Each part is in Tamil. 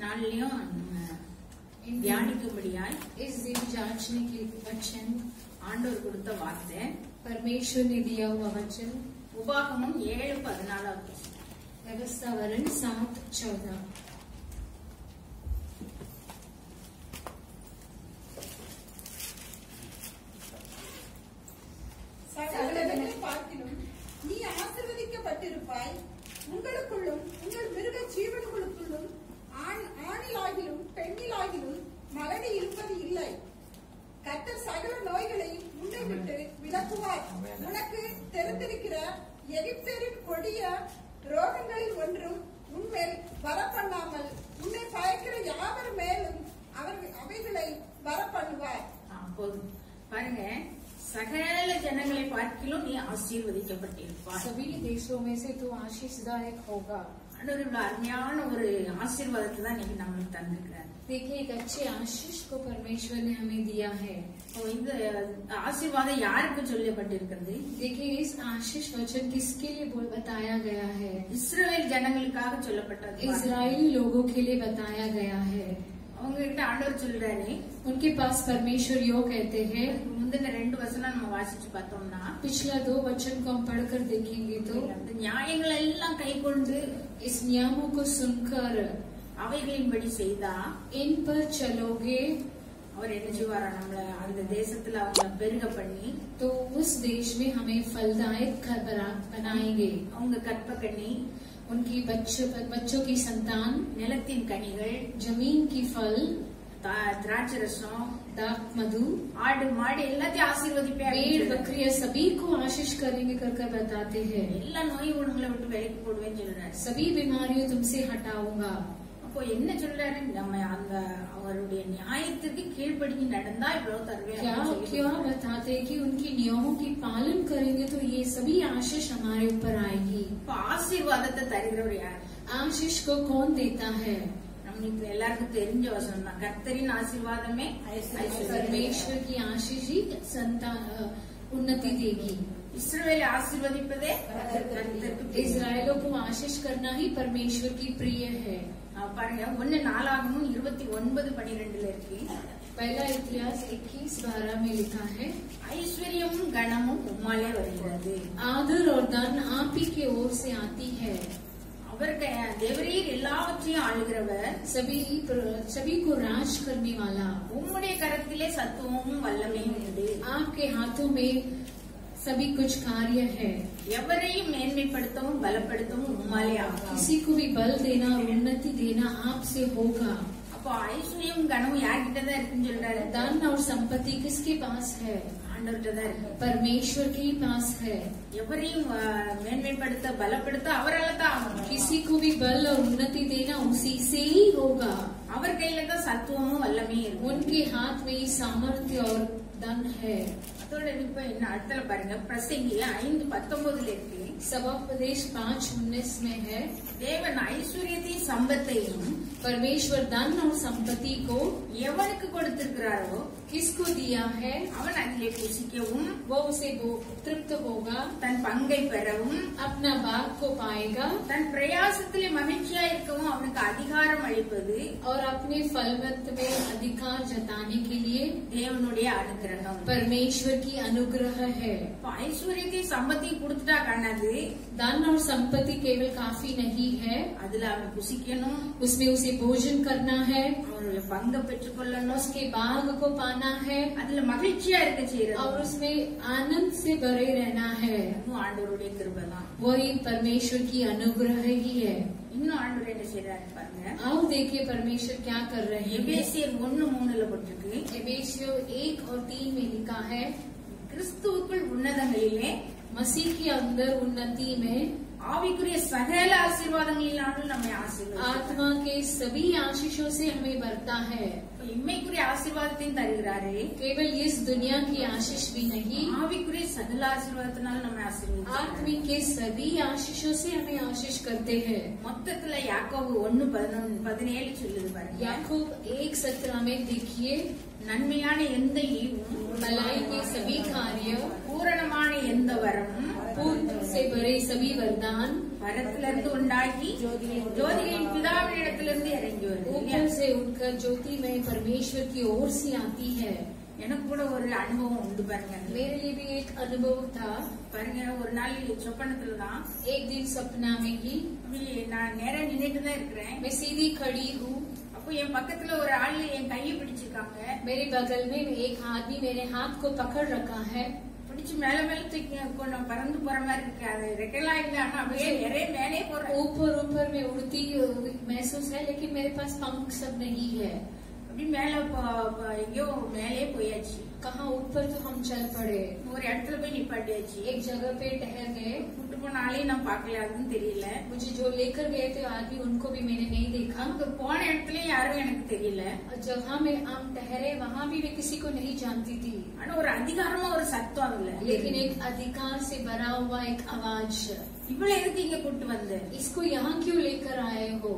நாள்லயும் தியானிக்கும்படியாய் इस दिन जांचने के वचन ஆண்டவர் கொடுத்த வார்த்தை परमेश्वर ने दिया हुआ वचन உபாகமம் 7:14 व्यवस्थावरण 7:14 சகலவற்றை பார்க்கிலும் நீ ஆசீர்வதிக்கப்பட்டிருப்பாய். உங்களுக்குள்ளும் உங்கள் மிருக ஜீவன்களுக்குள்ளும் ஆணிலாகிலும் பெண்ணிலாகிலும் மலடி இருப்பது இல்லை. கர்த்தர் சகல நோய்களையும் உன்னை விட்டு விலக்குவார். உனக்கு தெரிந்திருக்கிற எகிப்தியரின் கொடிய ரோகங்களில் ஒன்றும் உன்மேல் வரப்பண்ணாமல் உன்னை பயக்கிற யாவர் மேலும் அவைகளை வரப்பண்ணுவார். போதும் பாருங்க, சகல ஜனங்களை பார்க்கிலும் நீ ஆசீர்வதிக்கப்பட்டிருப்பாய். सभी देशों में से तू आशीषदायक होगा. ஆண்டவர் இவ்வளவு அருமையான ஒரு ஆசீர்வாதத்தை தான் இன்னைக்கு நம்மளுக்கு தந்திருக்கிறார். देखिए, एक अच्छे आशीष को परमेश्वर ने हमें दिया है. இந்த ஆசீர்வாதம் யாருக்கு சொல்லப்பட்டிருக்கிறது? देखिए, इस आशीष वचन किसके लिए बताया गया है? இஸ்ரவேல் ஜனங்களுக்காக சொல்லப்பட்டது. इजरायली लोगों के लिए बताया गया है. அவங்க கிட்ட ஆண்டவர் சொல்றாரு, उनके पास परमेश्वर यो कहते हैं. முந்தின 2 வசனம் நம்ம வாசிச்சு பார்த்தோம்னா, पिछला 2 वचन को हम पढ़कर देखेंगे तो அந்த நியாயங்கள் எல்லாம் கைக்கொண்டு इस नियमों को सुनकर அவைகளின்படி செய்தா इन पर चलोगे அவர் என்ன செய்வாரா, நம்மள அந்த தேசத்துல அவங்க பெருக பண்ணி तो उस देश में हमें फलदायक बनाएंगे. அவங்க கற்பக்கண்ணி, उनकी बच्चों की संतान, நிலத்தின் கனிகள், जमीन की फल, திராட்சை ரசம், दाख मधु, ஆடு மாடு எல்லாத்தையும் ஆசீர்வதிப்பேன். भेड़ बकरियां सभी को आशीष करेंगे कर बताते हैं. எல்லா நோய் உணவுகளை விட்டு விலக்கி போடுவேன்னு சொல்றாரு. सभी बीमारियों तुमसे हटाऊंगा. அப்போ என்ன சொல்றாரு, நம்ம அந்த அவருடைய நியாயத்துக்கு கீழ்ப்படிஞ்சு நடந்தா இவ்வளவு தருவேன். क्या बताते कि उनकी नियमों की पालन करेंगे तो ये सभी आशीष हमारे ऊपर आएगी. இப்ப ஆசீர்வாதத்தை தருகிறவர் யார்? आशीष को कौन देता है? நம்மளுக்கு எல்லாருக்கும் தெரிஞ்ச வசனம் தான், கர்த்தரின் ஆசீர்வாதமே परमेश्वर की आशीष ही संतान उन्नति देगी. இஸ்ரவேலை ஆசீர்வதிப்பதே கர்த்தருக்கு. इजरायलों को आशीष करना ही परमेश्वर की प्रिय है. பாருங்க, 1 29:12 இருக்கு. पहला इतिहास 21:12 में लिखा है, ஐஸ்வர்யமும் கனமும் உம்மாலே வருகிறது. आदर और धन आप ही की ओर से आती है. அவருக்கு தேவரீர் எல்லாவற்றையும் ஆளுகிறவர், सभी को राज करने वाला. உம்முடைய கரத்திலே சத்துவமும் வல்லமையும் உண்டு. आपके हाथों में सभी कुछ कार्य है. எவரையும் மேன்மைப்படுத்தவும் பலப்படுத்தவும் உம்மாலே ஆகும். किसी को भी बल देना और उन्नति देना आपसे होगा. அப்போ ஐஸ்வர்யம் கனமும் யார்கிட்டதான் இருக்குன்னு சொல்றாரு? धन और संपत्ति किसके पास है? ஆண்டவர்கிட்ட தான் இருக்கு. परमेश्वर के पास है. எவரையும் மேன்மைப்படுத்த பலப்படுத்த அவரால தான் ஆகும். किसी को भी बल और उन्नति देना उसी से ही होगा. அவர் கையில தான் சத்துவமும் வல்லமையும் இருக்கும். उनके हाथ में ही सामर्थ्य और धन है. அதோட இப்ப என்ன அடுத்தல பாருங்க, பிரசங்கி 5:19 இருக்கு. सभापदेश 5:19 में है, தேவன் ஐஸ்வர்யத்தையும் சம்பத்தையும் परमेश्वर धन और संपत्ति को எவனுக்கு கொடுத்திருக்கிறாரோ किसको दिया है அவன் அதிலே புசிக்கவும் वो उसे तृप्त होगा, தன் பங்கை பெறவும் अपना भाग को पाएगा தன் பிரயாசத்திலே மகிழ்ச்சியா இருக்கவும் அவனுக்கு அதிகாரம் அளிப்பது और अपने फलवत में अधिकार जताने के लिए தேவனுடைய அனுகிரகம். परमेश्वर की अनुग्रह है. ஐஸ்வர்யத்தையும் சம்பத்தையும் கொடுத்துட்டா காணாது, धन और संपत्ति केवल काफी नहीं है, அதுல அவன் புசிக்கணும், उसमें उसे भोजन करना है, அவனுடைய பங்கை பெற்றுக்கொள்ளணும், उसके भाग को पाना है அதுல மகிழ்ச்சியா இருக்க செய்யறது. और उसमें आनंद से भरे रहना है. இன்னும் ஆண்டவருடைய கிருபை தான். वही परमेश्वर की अनुग्रह ही है. இன்னும் ஆண்டவர் என்ன செய்யறாரு பாருங்க. आओ देखिए परमेश्वर क्या कर रहे हैं. எபேசியர் 1:3 போட்டிருக்கு. एफेसियों 1 और 3 में लिखा है, கிறிஸ்துவுக்குள் உன்னதங்களிலே मसीह के अंदर उन्नति में ஆவிக்குரிய சகல ஆசீர்வாதங்களினாலும் நம்மை ஆசீர்வதிக்கிறார். आत्मा के सभी आशीषों से हमें भरता है. இம்மைக்குரிய ஆசீர்வாதத்தையும் தருகிறாரு, केवल इस दुनिया की आशीष भी नहीं, ஆவிக்குரிய சகல ஆசீர்வாதத்தினால நம்மை ஆசீர்வதிக்கிறார். आत्मिक के सभी आशीषों से हमें आशीष करते हैं. மொத்தத்துல யாக்கோபு 1:17 சொல்லுது பாருங்க. याकूब 1:17 में देखिए, நன்மையான எந்த ஈவும் भलाई के सभी कार्य, பூரணமான எந்த வரமும் पूर्ण से भरे सभी वरदान வரத்திலிருந்து உண்டாகி ஜோதிகளின் பிதாவினிடத்திலிருந்து இறங்கி வருது. ऊपर बरकत ज्योति में परमेश्वर की ओर से आती है। எனக்கு கூட ஒரு அனுபவம் உண்டு பாருங்க. मेरे लिए भी एक अनुभव था। பாருங்க, ஒரு நாள் சொப்பனத்துல தான் एक दिन सपना में ही நான் நேரா நின்னுட்டு தான் இருக்கிறேன். मैं सीधी खड़ी हूँ। அப்போ என் பக்கத்துல ஒரு ஆள் என் கையை பிடிச்சிருக்காங்க. मेरे बगल में एक आदमी मेरे हाथ को पकड़ रखा है। பிடிச்சு மேல மேல தூக்கி கொஞ்சம் பறந்து போற மாதிரி இருக்கு. அது ரெக்கைலாம் இல்ல, ஆனா அப்படியே நிறைய மேலே போறேன். ऊपर ऊपर में उड़ती महसूस है, लेकिन मेरे पास पंख सब नहीं है। அப்படி மேல எங்கயோ மேலே போயாச்சு. कहाँ ऊपर तो हम चल पड़े। ஒரு இடத்துல போய் நிப்பாட்டியாச்சு. एक जगह पे ठहर गए। கூட்டு போன ஆளையும் நான் பாக்கல, அதுவும் தெரியல. मुझे जो लेकर गए थे आदमी, उनको भी मैंने नहीं देखा। அங்க போன இடத்துலயும் யாரும் எனக்கு தெரியல. जगह में हम ठहरे वहाँ भी मैं किसी को नहीं जानती थी। ஆனா ஒரு அதிகாரமா ஒரு சத்தம் இல்ல, लेकिन एक अधिकार से भरा हुआ एक आवाज, இவ்வளவு எதுக்கு இங்க கூட்டு வந்த, इसको यहाँ क्यों लेकर आए हो।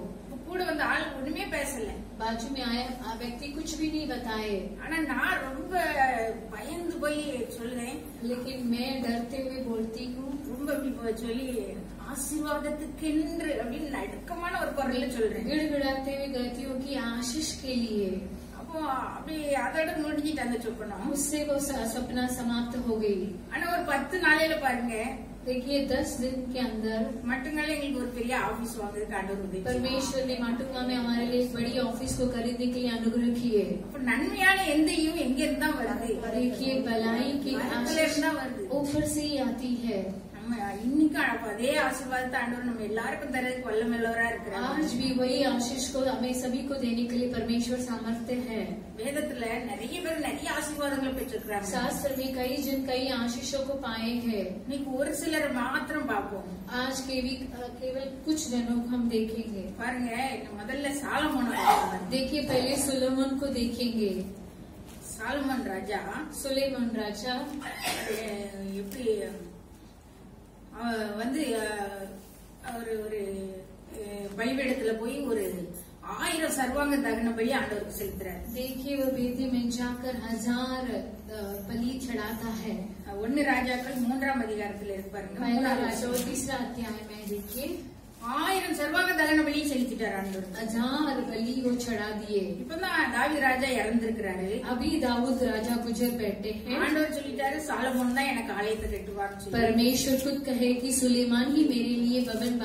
கூட வந்த ஆள் ஒண்ணுமே பேசல, बाजू में आया व्यक्ति कुछ भी नहीं बताए। ஆனா நான் ரொம்ப பயந்து போய் சொல்றேன்। लेकिन मैं डरते हुए बोलती हूँ, ரொம்ப இப்படி சொல்லி ஆசீர்வாதத்துக்கென்று அப்படின்னு நடுக்கமான ஒரு குரல்ல சொல்றேன்। गिड़गिड़ाते हुए कहती हूँ कि आशीष के लिए। அப்போ அப்படி அதோட முடிஞ்சிட்டு அந்த சொப்பனம், उससे वो सपना समाप्त हो गई। ஆனா ஒரு 10 நாளையில பாருங்க, देखिए 10 दिन के अंदर மட்டுங்கால எங்களுக்கு ஒரு பெரிய ஆபீஸ் வாங்குறதுக்கு ஆண்டவர் உதவி செய்தார்। परमेश्वर ने माटुंगा में हमारे लिए एक बड़ी ऑफिस को खरीदने के लिए अनुग्रह किए। அப்ப நன்மையான எந்த ஈவும் எங்க இருந்தா வருது, देखिए भलाई की आशीष இருந்தா வருது, ऊपर से ही आती है। நம்ம இன்னைக்கு அதே ஆசீர்வாதத்தை ஆண்டவர் நம்ம எல்லாருக்கும் தரதுக்கு வல்லமையுள்ளவரா இருக்கிறார்। आज भी वही आशीष को हमें सभी को देने के लिए परमेश्वर सामर्थ्य है। வேதத்துல நிறைய பேர் நிறைய ஆசீர்வாதங்களை பெற்றிருக்கிறாங்க। शास्त्र में कई जन कई आशीषों को पाए हैं। இன்னைக்கு ஒரு சிலர் மாத்திரம் பார்ப்போம்। आज केवल कुछ जनों को हम देखेंगे। பாருங்க, முதல்ல சாலமோனை பார்ப்போம்। देखिए पहले सुलेमान को देखेंगे। சாலமோன் ராஜா, सुलेमान राजा எப்படி வந்து ஒரு பலிபீடத்துல போய் ஒரு 1000 சர்வாங்க தகன பலி ஆண்டவருக்கு செலுத்துறாரு। देखिए वो वेदी में जाकर 1000 बलि चढ़ाता है। 1 ராஜாக்கள் 3ஆம் அதிகாரத்துல இருப்பாருங்க। पहला राजा 3रा अध्याय में देखिए 1000 சர்வாங்க தகன பலியை செலுத்திட்டாரு ஆண்டவர்। 1000 बलि वो चढ़ा दिए। இப்பதான் தாவீது ராஜா இறந்திருக்கிறாரு। अभी दाऊद राजा गुजर बैठे हैं। ஆண்டவர் சொல்லிட்டாரு, சாலமோன் தான் எனக்கு ஆலயத்தை கட்டுவார்னு சொல்லி। परमेश्वर खुद कहे कि सुलेमान ही मेरे लिए भवन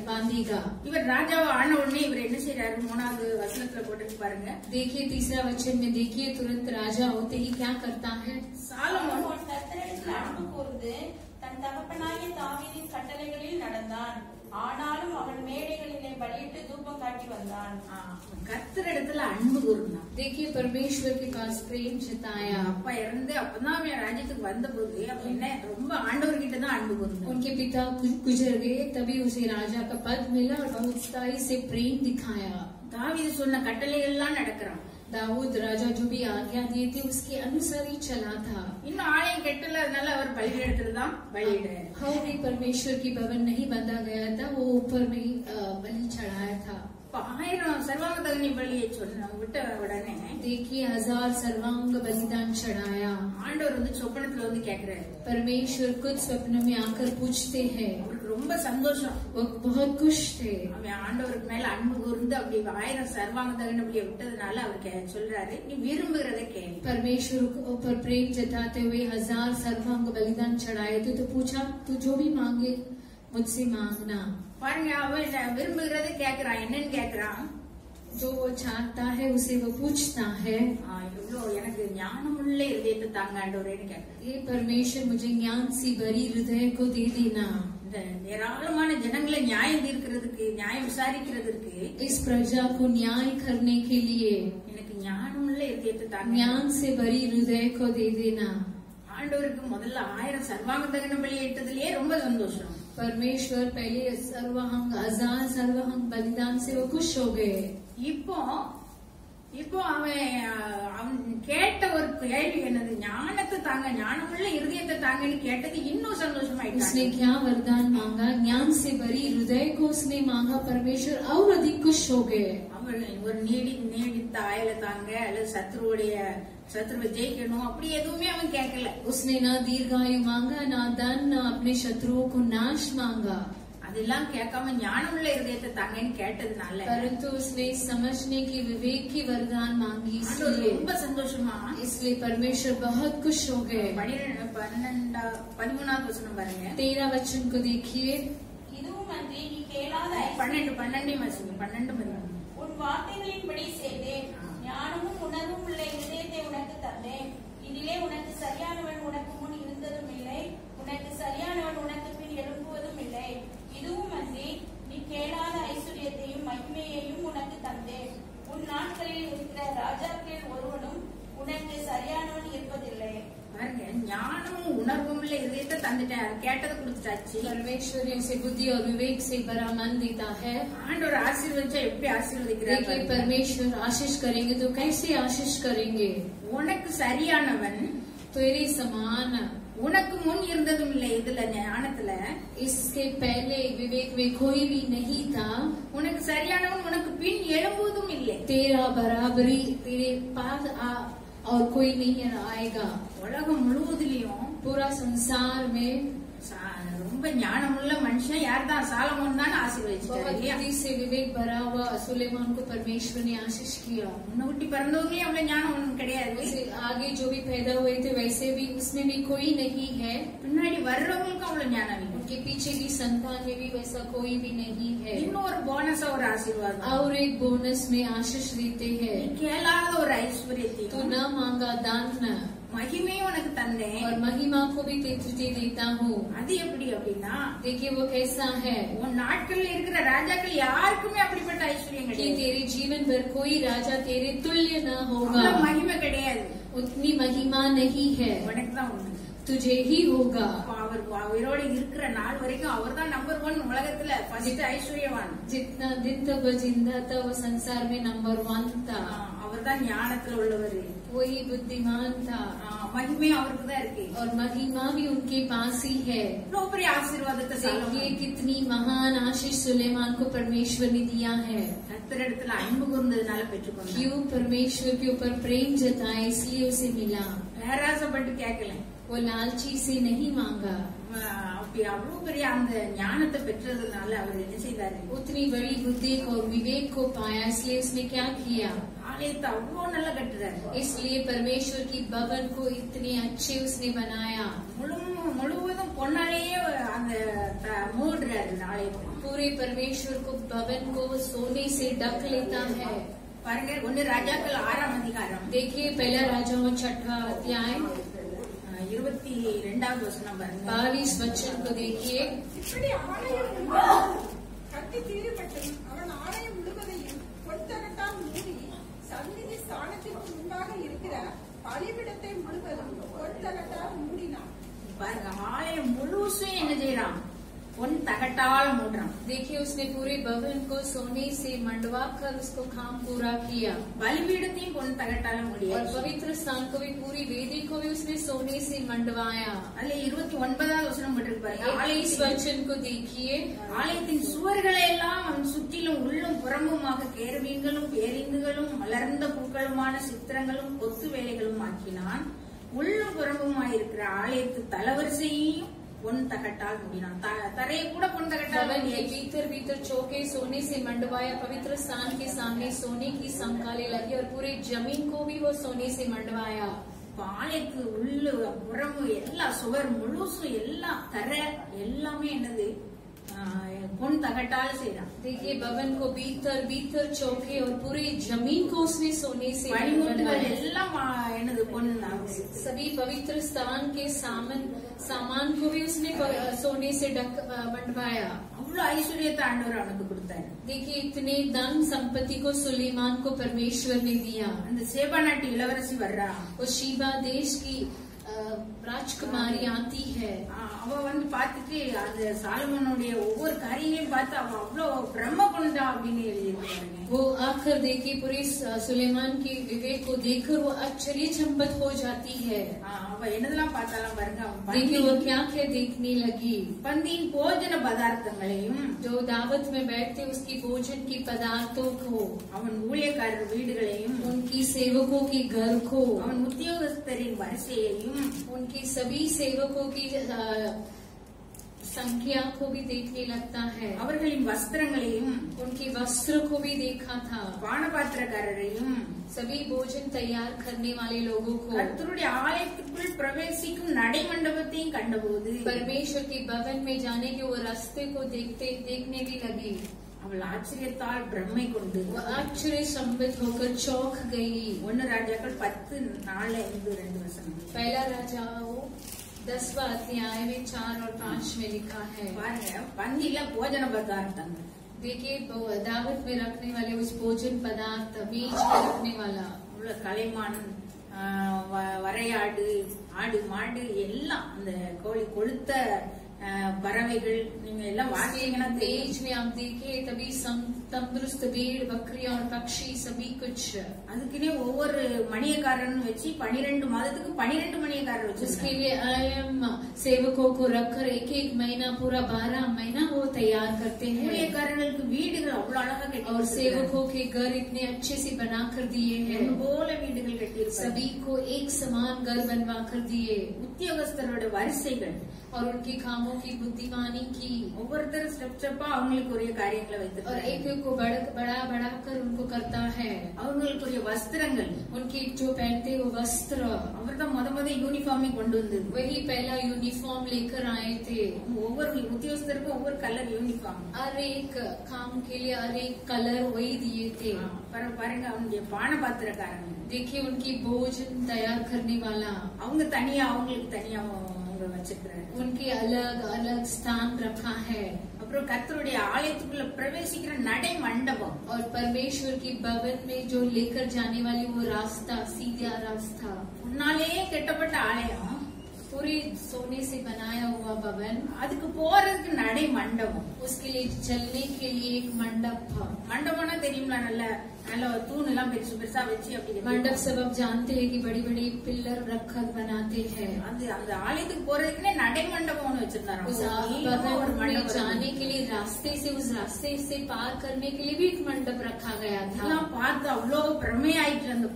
बांधेगा। இவர் ராஜாவை ஆன உடனே இவர் என்ன செய்யறாரு, 3வது வசனத்துல போட்டு பாருங்க। देखिए 3रा वचन में देखिए तुरंत राजा होते ही क्या करता है। சாலமோன் கர்த்தரிடத்தில் அன்பு கூர்ந்து தன் தகப்பனாகிய தாவீதின் கட்டளைகளில் நடந்தான். ஆனாலும் அவன் மேடைகளிலே பலியிட்டு தூபம் காட்டி வந்தான்। கர்த்தரிடத்துல அன்பு கூர்ந்தான்। देखिए परमेश्वर के पास प्रेम जताया। அப்பா இறந்து அப்பதான் அவன் ராஜ்யத்துக்கு வந்த போது என்ன ரொம்ப ஆண்டவர்கிட்ட தான் அன்பு கூர்ந்தான்। उनके पिता गुजर गए, तभी उसे राजा का पद मिला और बहुत स्थायी से प्रेम दिखाया। தாவீது சொன்ன கட்டளைகள் எல்லாம் நடக்கிறான்। दाऊद राजा जो भी आज्ञा दिए थे उसके अनुसार ही चला था। இன்னும் ஆலயம் கட்டல, அதனால அவர் பலிபீடத்துல தான் பலியிடுறாரு। हाँ भी परमेश्वर की भवन नहीं बंधा गया था, वो ऊपर में ही बलि चढ़ाया था। 1000 सर्वांग दहन बलिயை சொன்ன விட்ட உடனே देखिए 1000 सर्वांग बलिदान चढ़ाया। ஆண்டவர் வந்து சொப்பனத்துல வந்து கேக்குறாரு। परमेश्वर खुद स्वप्न में आकर पूछते हैं। அவருக்கு ரொம்ப சந்தோஷம், वो बहुत खुश थे। அவன் ஆண்டவருக்கு மேல அன்பு கூர்ந்து அப்படி 1000 सर्वांग दहन बलिயை விட்டதுனால அவர் சொல்றாரு, நீ விரும்புகிறதை கேளு। परमेश्वर के ऊपर प्रेम जताते हुए 1000 सर्वांग बलिदान चढ़ाए थे, तो पूछा तू जो भी मांगे मुझसे मांगना। பாருங்க, அவன் விரும்புகிறதை கேக்குறான்। என்னன்னு கேக்குறான், जो वो चाहता है उसे वो पूछता है। இவ்வளவு எனக்கு ஞானமுள்ள இதயத்தை தாங்க ஆண்டவரேன்னு கேக்குறான்। ये परमेश्वर मुझे ज्ञान सी भरी हृदय को दे देना। இந்த ஏராளமான ஜனங்களை நியாயம் தீர்க்கிறதுக்கு, நியாயம் விசாரிக்கிறதுக்கு, इस प्रजा को न्याय करने के लिए எனக்கு ஞானமுள்ள இதயத்தை தாங்க, ज्ञान से भरी हृदय को दे देना। ஆண்டவருக்கு முதல்ல 1000 सर्वांग दहन बलि இட்டதுலயே ரொம்ப சந்தோஷம்। परमेश्वर पहले 1000 सर्वांग बलिदान से वो खुश हो गए। இப்போ அவன் கேட்ட ஒரு கேள்வி என்னது, ஞானத்தை தாங்க, ஞானமுள்ள இருதயத்தை தாங்கன்னு கேட்டது இன்னும் சந்தோஷமாயிட்டான்। उसने क्या वरदान मांगा, ज्ञान से भरी हृदय को उसने मांगा। परमेश्वर और अधिक खुश हो गए। அவன் ஒரு நீடித்த ஆயலை தாங்க அல்லது சத்ருவை ஜெயிக்கணும் அப்படி எதுவுமே அவன் கேட்கல। उसने ना दीर्घायु मांगा, ना धन, ना अपने शत्रुओं को नाश मांगा। அதெல்லாம் கேட்காம ஞானமுள்ள இருதயத்தை தாங்கன்னு கேட்டதுனால परंतु उसने समझने की विवेक की वरदान मांगी, इसलिए ரொம்ப சந்தோஷமா परमेश्वर बहुत खुश हो गए। 13வது வசனம் பாருங்க, 13 वचन को देखिए। இதுவும் அன்றி நீ கேளாத 12 உன் வார்த்தைகளின்படி செய்தேன், ஞானமும் உணர்வும் உள்ள இதயத்தை உனக்கு தந்தேன். இதிலே உனக்கு சரியானவன் உனக்கு முன் இருந்ததும் இல்லை, உனக்கு சரியானவன் உனக்கு பின் எழும்புவதும் இல்லை. இதுவும் அன்றி நீ கேளாத ஐஸ்வர்யத்தையும் மகிமையையும் உனக்கு தந்தேன். உன் நாட்களில் இருக்கிற ராஜாக்களில் ஒருவனும் உனக்கு சரியானவன் இருப்பதில்லை. பாருங்க, ஞானமும் உணர்வும் உள்ள இதயத்தை தந்துட்டேன், அது கேட்டதை கொடுத்துட்டாச்சு. परमेश्वर उसे बुद्धि और विवेक से बड़ा मन देता है। ஆண்டவர் ஆசீர்வதிச்சா எப்படி ஆசீர்வதிக்கிறார்? देखिए परमेश्वर आशीष करेंगे तो कैसे आशीष करेंगे? உனக்கு சரியானவன் तेरे समान உனக்கு முன் இருந்ததும் இல்லை. இதுல ஞானத்துல इसके पहले विवेक में कोई भी नहीं था। உனக்கு சரியானவன் உனக்கு பின் எழும்புவதும் இல்லை. तेरा बराबरी तेरे पास और कोई नहीं आएगा। உலகம் முழுவதிலையும் पूरा संसार में ரொம்ப ஞானமுள்ள மனுஷன் யார் தான்? சாலமோன் தான் ஆசீர்வதிச்சாரு बहुत இல்லையா? बुद्धि से विवेक भरा हुआ सुलेमान को परमेश्वर ने आशीष किया। முன்னூட்டி பிறந்தவங்களே அவ்வளவு ஞானம் ஒண்ணும் கிடையாது. उससे आगे जो भी पैदा हुए थे वैसे भी उसमें भी कोई नहीं है। பின்னாடி வர்றவங்களுக்கு அவ்வளவு ஞானம் இல்லை. उनके पीछे की संतान में भी वैसा कोई भी नहीं है। இன்னும் ஒரு போனஸா ஒரு ஆசீர்வாதம், और एक बोनस में आशीष देते हैं, கேளாத ஒரு तो ஐஸ்வர்யத்தையும் न मांगा दान மகிமையும் உனக்கு தந்தேன். और महिमा को भी तुझे देता हूँ। அது எப்படி அப்படின்னா, देखिए वो कैसा है உன் நாட்கள்ல இருக்கிற ராஜாக்கள் யாருக்குமே அப்படிப்பட்ட ஐஸ்வர்யம் कि கிடையாது. तेरे जीवन भर कोई राजा तेरे तुल्य न होगा, அவ்வளவு மகிமை கிடையாது. उतनी महिमा नहीं है, உனக்கு தான் உண்டு. तुझे ही होगा। அப்ப அவர் அவரோட இருக்கிற நாள் வரைக்கும் அவர் தான் நம்பர் 1 உலகத்துல ஃபர்ஸ்ட் ஐஸ்வர்யவான். जितना दिन तक वो जिंदा था वो संसार में नंबर 1 था। அவர் தான் ஞானத்துல உள்ளவர். वही बुद्धिमान था மகிமை அவருக்கு தான் இருக்கு. और महिमा भी उनके पास ही है। இவ்வளவு பெரிய ஆசீர்வாதத்தை देखिए சாலமோன் कितनी महान आशीष सुलेमान को परमेश्वर ने दिया है। கர்த்தரிடத்துல அன்பு கூர்ந்ததுனால பெற்றுக்கொண்டார். क्यों? परमेश्वर के ऊपर प्रेम जताए इसलिए उसे मिला। பேராசப்பட்டு கேட்கல, वो लालची से नहीं मांगा। அப்படி அவ்வளவு பெரிய அந்த ஞானத்தை பெற்றதுனால அவர் என்ன செய்தாரு? उतनी बड़ी बुद्धि और विवेक को पाया इसलिए उसने क्या किया? ஆலயத்தை அவ்வளவு நல்லா கட்டுறாரு. इसलिए परमेश्वर की भवन को इतने अच्छे उसने बनाया। முழுவதும் பொன்னாலேயே அந்த மூடுறாரு ஆலயத்தை. पूरे परमेश्वर को भवन को सोने से ढक लेता है। பாருங்க, 1 ராஜாக்கள் 6ஆம் அதிகாரம் देखिए पहला राजाओं 6वां अध्याय 22வது வசனம் பாருங்க. 22 वचन को देखिए। இப்படி ஆலயம் கட்டி தீர்ப்பட்டும் அவன் ஆலயம் முழுவதையும் பொன்தகட்டால் மூடி சந்நிதி ஸ்தானத்திற்கு முன்பாக இருக்கிற பலிபீடத்தை முழுவதும் பொன்தகட்டால் மூடினான். பாருங்க, ஆலயம் முழுசும் என்ன செய்யறான்? பொன் தகட்டால மூடுறான். देखिए उसने पूरे भवन को सोने से मंडवा कर उसको काम पूरा किया பலிபீடத்தையும் பொன் தகட்டால और மூடியாச்சு. पवित्र स्थान को भी पूरी वेदी को भी उसने सोने से मंडवाया। அதுல 29வது வசனம் போட்டிருக்கு பாருங்க. 21 वचन को देखिए। ஆலயத்தின் சுவர்களை எல்லாம் அவன் சுற்றிலும் உள்ளும் புறம்புமாக கேருபீன்களும் பேரிந்துகளும் மலர்ந்த பூக்களுமான சித்திரங்களும் கொத்து வேலைகளும் ஆக்கினான். உள்ளும் புறம்புமாயிருக்கிற ஆலயத்து தலவரிசையையும் பொன் தகட்டால் மூடினான். தரையை கூட பொன் தகட்டால் भवन के भीतर भीतर चौके सोने से मंडवाया। पवित्र स्थान के सामने सोने की संकाले लगी और पूरे जमीन को भी वो सोने से मंडवाया। ஆலயத்து உள்ளு புறம்பு எல்லா சுவர் முழுசும் எல்லாம் தரை எல்லாமே என்னது? பொன் தகட்டால் செய்யறான். देखिए भवन को भीतर भीतर चौके और पूरी जमीन को उसने सोने से பனிமுட்டுகள் मंडवाया। எல்லாம் என்னது? பொன். सभी पवित्र स्थान के सामान को भी उसने सोने से मंडवाया। அவ்வளவு ஐஸ்வர்யத்தை ஆண்டவர் அவனுக்கு கொடுத்தாரு. देखिए इतने धन संपत्ति को सुलेमान को परमेश्वर ने दिया। அந்த சேபா நாட்டு இளவரசி வர்றா. वो शीबा देश की राजकुमारी आती है। அவ வந்து பாத்துட்டு அந்த சாலமோனுடைய ஒவ்வொரு காரியங்களையும் பார்த்து அவ அவ்வளவு பிரம்ம கொண்டா அப்படின்னு எழுதியிருக்காங்க. वो आकर देखी पूरे सुलेमान की विवेक को देखकर वो आश्चर्यचंबित हो जाती है। அவ என்னதெல்லாம் பார்த்தாலும் பாருங்க, அவன் देखिए वो क्या क्या देखने लगी। பந்தியின் போஜன பதார்த்தங்களையும் जो दावत में बैठते उसकी भोजन की पदार्थों को, அவன் ஊழியக்காரர் வீடுகளையும் उनकी सेवकों की घर को, அவன் உத்தியோகஸ்தரின் வரிசையையும் उनकी सभी सेवकों की संख्या को भी देखने लगता है, அவர்களின் வஸ்திரங்களையும் उनके वस्त्र को भी देखा था, பானபாத்திரக்காரரையும் सभी भोजन तैयार करने वाले लोगों को, கர்த்தருடைய ஆலயத்துக்குள் பிரவேசிக்கும் நடைமண்டபத்தையும் கண்டபோது परमेश्वर के भवन में जाने के वो रास्ते को देखने भी लगी। அவள் ஆச்சரியத்தால் பிரம்மை கொண்டு वो आश्चर्य सम्मित होकर चौंक गई। 1 ராஜாக்கள் 10:4-2 पहला राजाओं 10वां अध्याय में 4 और 5 में लिखा है। பாருங்க, பந்தியில போஜன பதார்த்தங்கள் देखिए दावत में रखने वाले उस भोजन पदार्थ, बीज में रखने वाला உள்ள கலைமான், வரையாடு, ஆடு, மாடு எல்லாம் அந்த கோழி கொளுத்த பறவைகள் நீங்க எல்லாம் வாசிங்கன்னா தெரியும்। बीज में आप देखिए तभी तंदुरुस्त भेड़, बकरियां और पक्षी सभी कुछ। அதுக்குன்னே ஒவ்வொரு மணியக்காரன் வச்சு 12 மாதத்துக்கு 12 மணியக்காரர் उसके வச்சிருக்காங்க। लिए आयम सेवकों को रखकर एक महीना पूरा 12 महीना वो तैयार करते हैं। ஊழியக்காரர்களுக்கு வீடுகள் அவ்வளவு அழகா கட்டி और सेवकों के घर इतने अच्छे से बना कर दिए हैं, போல வீடுகள் கட்டி सभी को एक समान घर बनवा कर दिए। உத்தியோகஸ்தரோட வரிசைகள் और उनके कामों की बुद्धिमानी की, ஒவ்வொருத்தரும் ஸ்டெப்பா அவங்களுக்கு உரிய காரியங்களை और வைத்திருக்காங்க। एक एक को बढ़ा कर उनको करता है। அவங்களுக்குரிய வஸ்திரங்கள் उनकी जो पहनते वो वस्त्र, அவர்தான் முத யூனிஃபார்மே கொண்டு வந்தது। वही पहला यूनिफॉर्म लेकर आए थे। ஒவ்வொரு உத்தியோகஸ்தருக்கும் ஒவ்வொரு கலர் யூனிஃபார்ம்। हर एक काम के लिए हर एक कलर वही दिए थे। பாருங்க, அவங்களுடைய பானபாத்திரக்காரங்க देखिए उनकी भोजन तैयार करने वाला, அவங்க தனியா அவங்களுக்கு தனியா அவங்க வச்சிருக்கிறாரு। उनके अलग अलग स्थान रखा है। அப்புறம் கர்த்தருடைய ஆலயத்துக்குள்ள பிரவேசிக்கிற நடை மண்டபம், और परमेश्वर की भवन में जो लेकर जाने वाली वो रास्ता, सीधा रास्ता, முன்னாலே கட்டப்பட்ட ஆலயம், पूरे सोने से बनाया हुआ भवन, அதுக்கு போறதுக்கு நடை மண்டபம்। उसके लिए चलने के लिए एक मंडप था। மண்டபம்னா தெரியுங்களா, நல்ல நல்ல தூண் எல்லாம் பெருசு பெருசா வச்சு அப்படி मंडप सब आप जानते हैं कि बड़ी बड़ी पिलर रखकर बनाते हैं। அந்த ஆலயத்துக்கு போறதுக்குன்னே நடை மண்டபம்னு வச்சிருந்தாரு। उस भवन में जाने के लिए रास्ते से, उस रास्ते से पार करने के लिए भी एक मंडप रखा गया था। இதெல்லாம் பார்த்து அவ்வளவு பிரமையாயிட்டு அந்த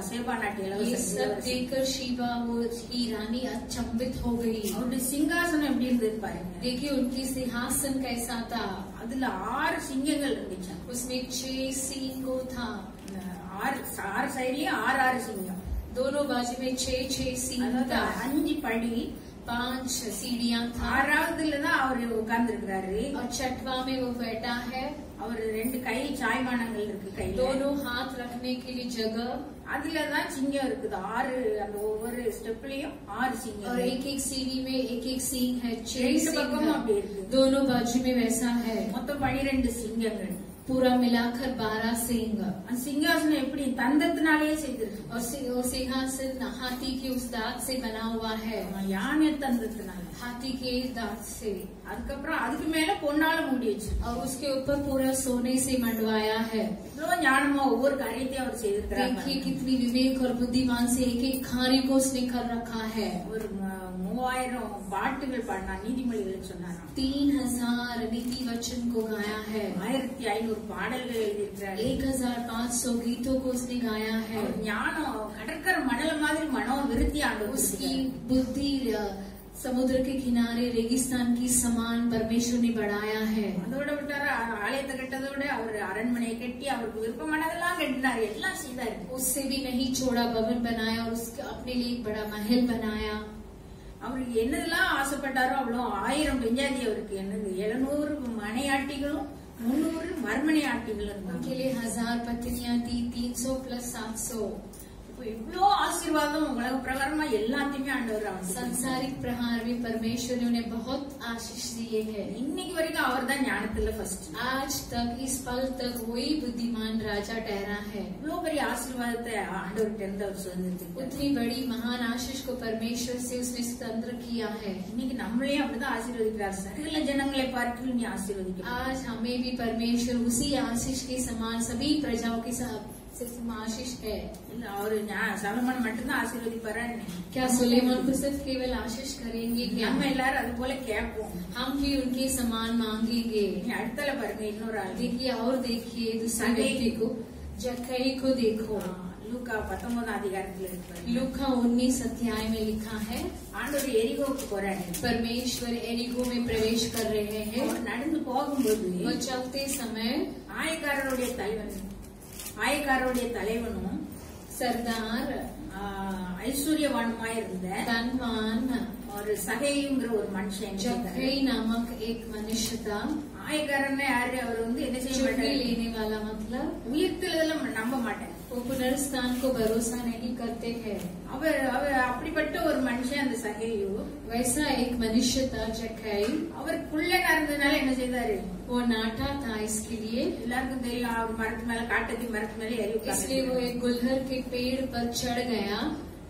சேபா நாட்டு ये இளவரசி सब देखकर शिवा वो की रानी अचंभित हो गई। அவருடைய சிங்காசனம் எப்படி இருந்தது பாருங்க। देखिए उनकी सिंहासन कैसा था। அதுல 6 சிங்கங்கள் இருந்துச்சு। उसमें 6 सिंगों था। 6 சைட்லயும் 6 சிங்கம்। दोनों बाजू में 6 सिंग அதாவது था। 5 படி, 5 सीढ़ियां था। 6வதுலதான் அவரு உட்கார்ந்து இருக்கிறாரு। और 6वां में वो बैठा है। அவர் 2 கை சாய்மானங்கள் இருக்கு கையில। दोनों हाथ रखने के लिए जगह, அதுலதான் சிங்கம் இருக்குது। 6 அந்த ஒவ்வொரு ஸ்டெப்லயும் 6 और சிங்கம்। एक एक सीढ़ी में एक एक सींग है। 6 ரெண்டு सींग பக்கமும் அப்படி है। இருக்கு। दोनों बाजू में वैसा है। மொத்தம் 12 சிங்கங்கள்। पूरा मिलाकर 12 सिंग। அந்த சிங்காசனம் எப்படி தந்தத்தினாலேயே செய்திருக்கு। और सिंहासन हाथी के उस दांत से बना हुआ है। யானை தந்தத்தினால। हाथी के दांत से। அதுக்கப்புறம் அதுக்கு மேல பொன்னால மூடி வச்சு, और उसके ऊपर पूरा सोने से मंडवाया है। இவ்வளவு ஞானமா ஒவ்வொரு காரியத்தையும் அவர் செய்திருக்கிறாங்க। देखिए कितनी विवेक और बुद्धिमान से एक एक खाने को उसने कर रखा है। ஒரு 3000 பாட்டுகள் பாடினா, நீதிமொழிகள் சொன்னாராம்। 3000 नीति वचन को गाया है। 1500 பாடல்கள் எழுதியிருக்கிறார்। 1500 गीतों को उसने गाया है। ஞானம் கடற்கரை மணல மாதிரி மனோ விருத்தி ஆண்டவர் उसकी கொடுத்திருக்கிறார்। बुद्धि समुद्र के किनारे रेगिस्तान की समान परमेश्वर ने बढ़ाया है। அதோட விட்டாரு, ஆலயத்தை கட்டதோட அவர் அரண்மனையை கட்டி அவருக்கு விருப்பமானதெல்லாம் கட்டினாரு, எல்லாம் செய்தாரு। उससे भी नहीं छोड़ा, भवन बनाया और उसके अपने लिए एक बड़ा महल बनाया। அவருக்கு என்னதெல்லாம் ஆசைப்பட்டாரோ அவ்வளோ 1000 பெஞ்சாதி அவருக்கு என்னது 700 மனையாட்டிகளும் 300 மறுமனையாட்டிகளும் उनके लिए 1000 पत्नियां थी, 300 प्लस 700। இப்ப இவ்வளோ ஆசீர்வாதம் உலக பிரகாரமா எல்லாத்தையுமே ஆண்டவர் அவனுக்கு संसारिक प्रहार में परमेश्वर ने उन्हें बहुत आशीष दिए है। இன்னைக்கு வரைக்கும் அவர் தான் ஞானத்துல ஃபர்ஸ்ட்। आज तक इस पल तक वही बुद्धिमान राजा ठहरा है। இவ்வளோ பெரிய ஆசீர்வாதத்தை ஆண்டவர்கிட்ட இருந்து அவர் சுதந்திரத்துக்கு उतनी बड़ी महान आशीष को परमेश्वर से उसने स्वतंत्र किया है। இன்னைக்கு நம்மளையும் அப்படிதான் ஆசீர்வதிக்கிறார்। சகல ஜனங்களை பார்த்து நீ ஆசீர்வதிக்க। आज हमें भी परमेश्वर उसी आशीष के समान सभी प्रजाओं के साथ आशीष है। அவரு சலமன் மட்டும்தான் ஆசீர்வதிப்பாரா? क्या सुलेमान को सिर्फ केवल आशीष करेंगे क्या? நம்ம எல்லாரும் அது போல கேட்போம்। हम भी उनके समान मांगेंगे। அடுத்தல பாருங்க, இன்னொரு ஆள் देखिए और देखिए दूसरे व्यक्ति को, जक्कई को देखो। லூக்கா 19ஆம் அதிகாரத்துல இருப்பாரு. लूका 19 अध्याय में लिखा है, ஆண்டவர் எரிகோவுக்கு போறாரு. परमेश्वर एरिको में प्रवेश कर रहे हैं। அவர் நடந்து போகும்போது वो चलते समय ஆயக்காரருடைய தலைவனும் सरदार ஐஸ்வர்யவானுமாய் இருந்த धनवान ஒரு சகைங்கிற ஒரு மனுஷன் जक्कई नामक एक मनुष्य था। ஆயக்காரன்னு யாரு? அவர் என்ன செய்ய चुंगी மாட்டாரு? लेने वाला मतलब உயிர்த்தெழுதல நம்ப மாட்டார். वो पुनरुत्थान को भरोसा नहीं करते हैं। அவர் அப்படிப்பட்ட ஒரு மனுஷன் அந்த சகையு. वैसा एक मनुष्य था जक्कई। அவர் குள்ளனா இருந்ததுனால என்ன செய்தாரு? वो नाटा था, इसके लिए எல்லாருக்கும் தெரியும் அவர் மரத்து மேல காட்டத்தி மரத்து மேல ஏறி इसलिए वो एक गुलहर के पेड़ पर चढ़ गया।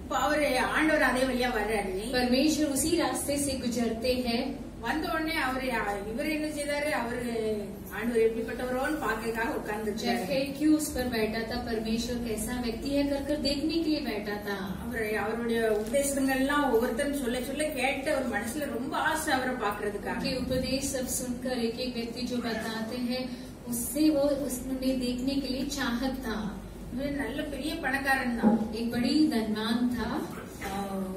இப்ப அவரு ஆண்டவர் அதே வழியா வர்றாரு. परमेश्वर उसी रास्ते से गुजरते हैं। வந்த உடனே இவர் என்ன செய்தாரு? அவரு ஆண்டவர் எப்படிப்பட்டவரோன்னு பாக்கிறதுக்காக உட்கார்ந்து जक्कई क्यों उस पर बैठा था? परमेश्वर कैसा व्यक्ति है कर देखने के लिए बैठा था। அவருடைய உபதேசங்கள்லாம் ஒவ்வொருத்தரும் சொல்ல சொல்ல கேட்ட ஒரு மனசுல ரொம்ப ஆசை அவரை பாக்குறதுக்காக. कि उपदेश सब सुनकर एक एक व्यक्ति जो बताते हैं उससे वो उसमें देखने के लिए चाहत था। நல்ல பெரிய பணக்காரன் தான். एक बड़ी धनवान था।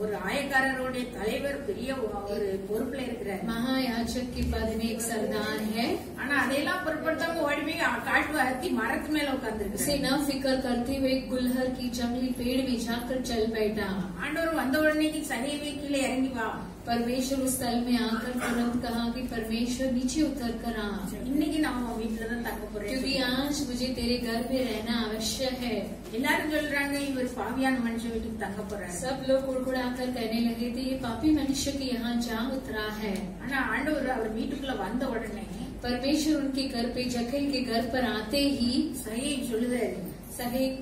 ஒரு ஆயக்காரருடைய தலைவர் பெரிய ஒரு பொறுப்புல இருக்கிறார். महायाजक के पद में एक सरदार है। ஆனா அதையெல்லாம் பொருட்படுத்தாம ஓடி போய் காட்டு வரத்தி மரத்து மேல உட்கார்ந்து उसे न फिक्र करते हुए गुलहर की जंगली पेड़ में जाकर चल बैठा। ஆண்டவர் வந்த உடனே சகைவே கீழே இறங்கி வா. परमेश्वर उस स्थल में आकर तुरंत कहा कि परमेश्वर नीचे उतर कर आ, இன்னைக்கு நம்ம வீட்டுலதான் தங்க போறோம், क्योंकि आज मुझे तेरे घर में रहना आवश्यक है। எல்லாரும் சொல்றாங்க இவர் பாவியான மனுஷன் வீட்டுக்கு தங்க போறாரு. सब लोग कुड़कुड़ाकर कहने लगे थे ये पापी मनुष्य के यहाँ जा उतरा है। ஆனா ஆண்டவர் அவர் வீட்டுக்குள்ள வந்த உடனே परमेश्वर उनके घर पे जक्कई के घर पर आते ही சகை சொல்லுதாரு,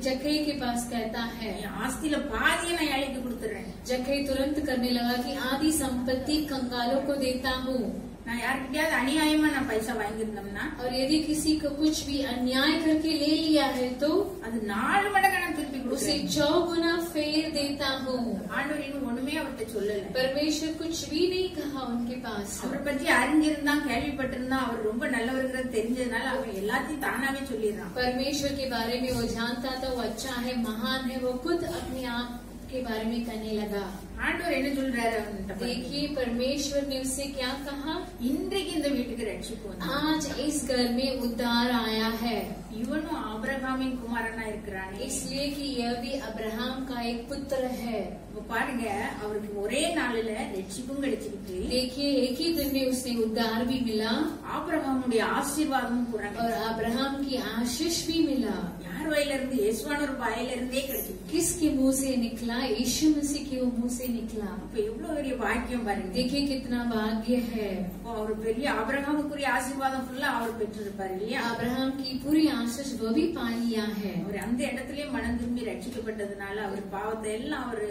जक्कई के पास कहता है, ஆஸ்தியில பாதியை நான் ஏழைக்கு கொடுத்துறேன். जक्कई तुरंत करने लगा कि आधी संपत्ति कंगालों को देता हूँ। நான் யாருக்கிட்டயாவது அநியாயமா நான் பைசா வாங்கியிருந்தோம்னா और यदि किसी को कुछ भी अन्याय करके ले लिया है तो அது 4 மடங்கு நான் திருப்பி उसे கொடுத்தேன். 4 गुना फेर देता हूँ। ஆண்டவர் இன்னும் ஒண்ணுமே அவர்கிட்ட சொல்லல. परमेश्वर कुछ भी नहीं कहा उनके पास। அவரை பற்றி அறிஞ்சிருந்தான், கேள்விப்பட்டிருந்தான், அவர் ரொம்ப நல்லவருங்கிறது தெரிஞ்சதுனால அவர் எல்லாத்தையும் தானாவே சொல்லிடுறான். परमेश्वर के बारे में वो जानता था, वो अच्छा है, महान है, वो खुद अपने आप के बारे में कहने लगा। ஆண்டவர் என்ன சொல்றாரு அவன்கிட்ட? देखिए परमेश्वर ने उससे क्या कहा, இன்றைக்கு இந்த வீட்டுக்கு ரட்சிப்பு வந்து आज इस घर में उद्धार आया है, இவனும் ஆபிரகாமின் குமாரனா இருக்கிறானே. इसलिए कि यह भी अब्राहम का एक पुत्र है। இப்ப பாருங்க, அவருக்கு ஒரே நாளில ரட்சிப்பும் கிடைச்சிருக்கு, देखिए एक ही दिन में उसे उद्धार भी मिला ஆபிரகாமுடைய ஆசீர்வாதமும் கூறாங்க. और अब्राहम की आशीष भी मिला। யார் வாயில இருந்து? இயேசுவான ஒரு வாயில இருந்தே கிடைச்சிருக்கு. किसके मुंह से निकला? यीशु मसीह के मुंह से निकला। இப்ப எவ்வளவு பெரிய பாக்கியம் பாருங்க. देखिए कितना भाग्य है। அப்போ அவர் பெரிய ஆபிரகாமுக்குரிய ஆசீர்வாதம் ஃபுல்லா அவர் பெற்றிருப்பாரு இல்லையா? अब्राहम की पूरी आशीष वो भी पा लिया है। அவர் அந்த இடத்திலேயே மனம் திரும்பி ரட்சிக்கப்பட்டதுனால, அவர் பாவத்தை எல்லாம் அவர்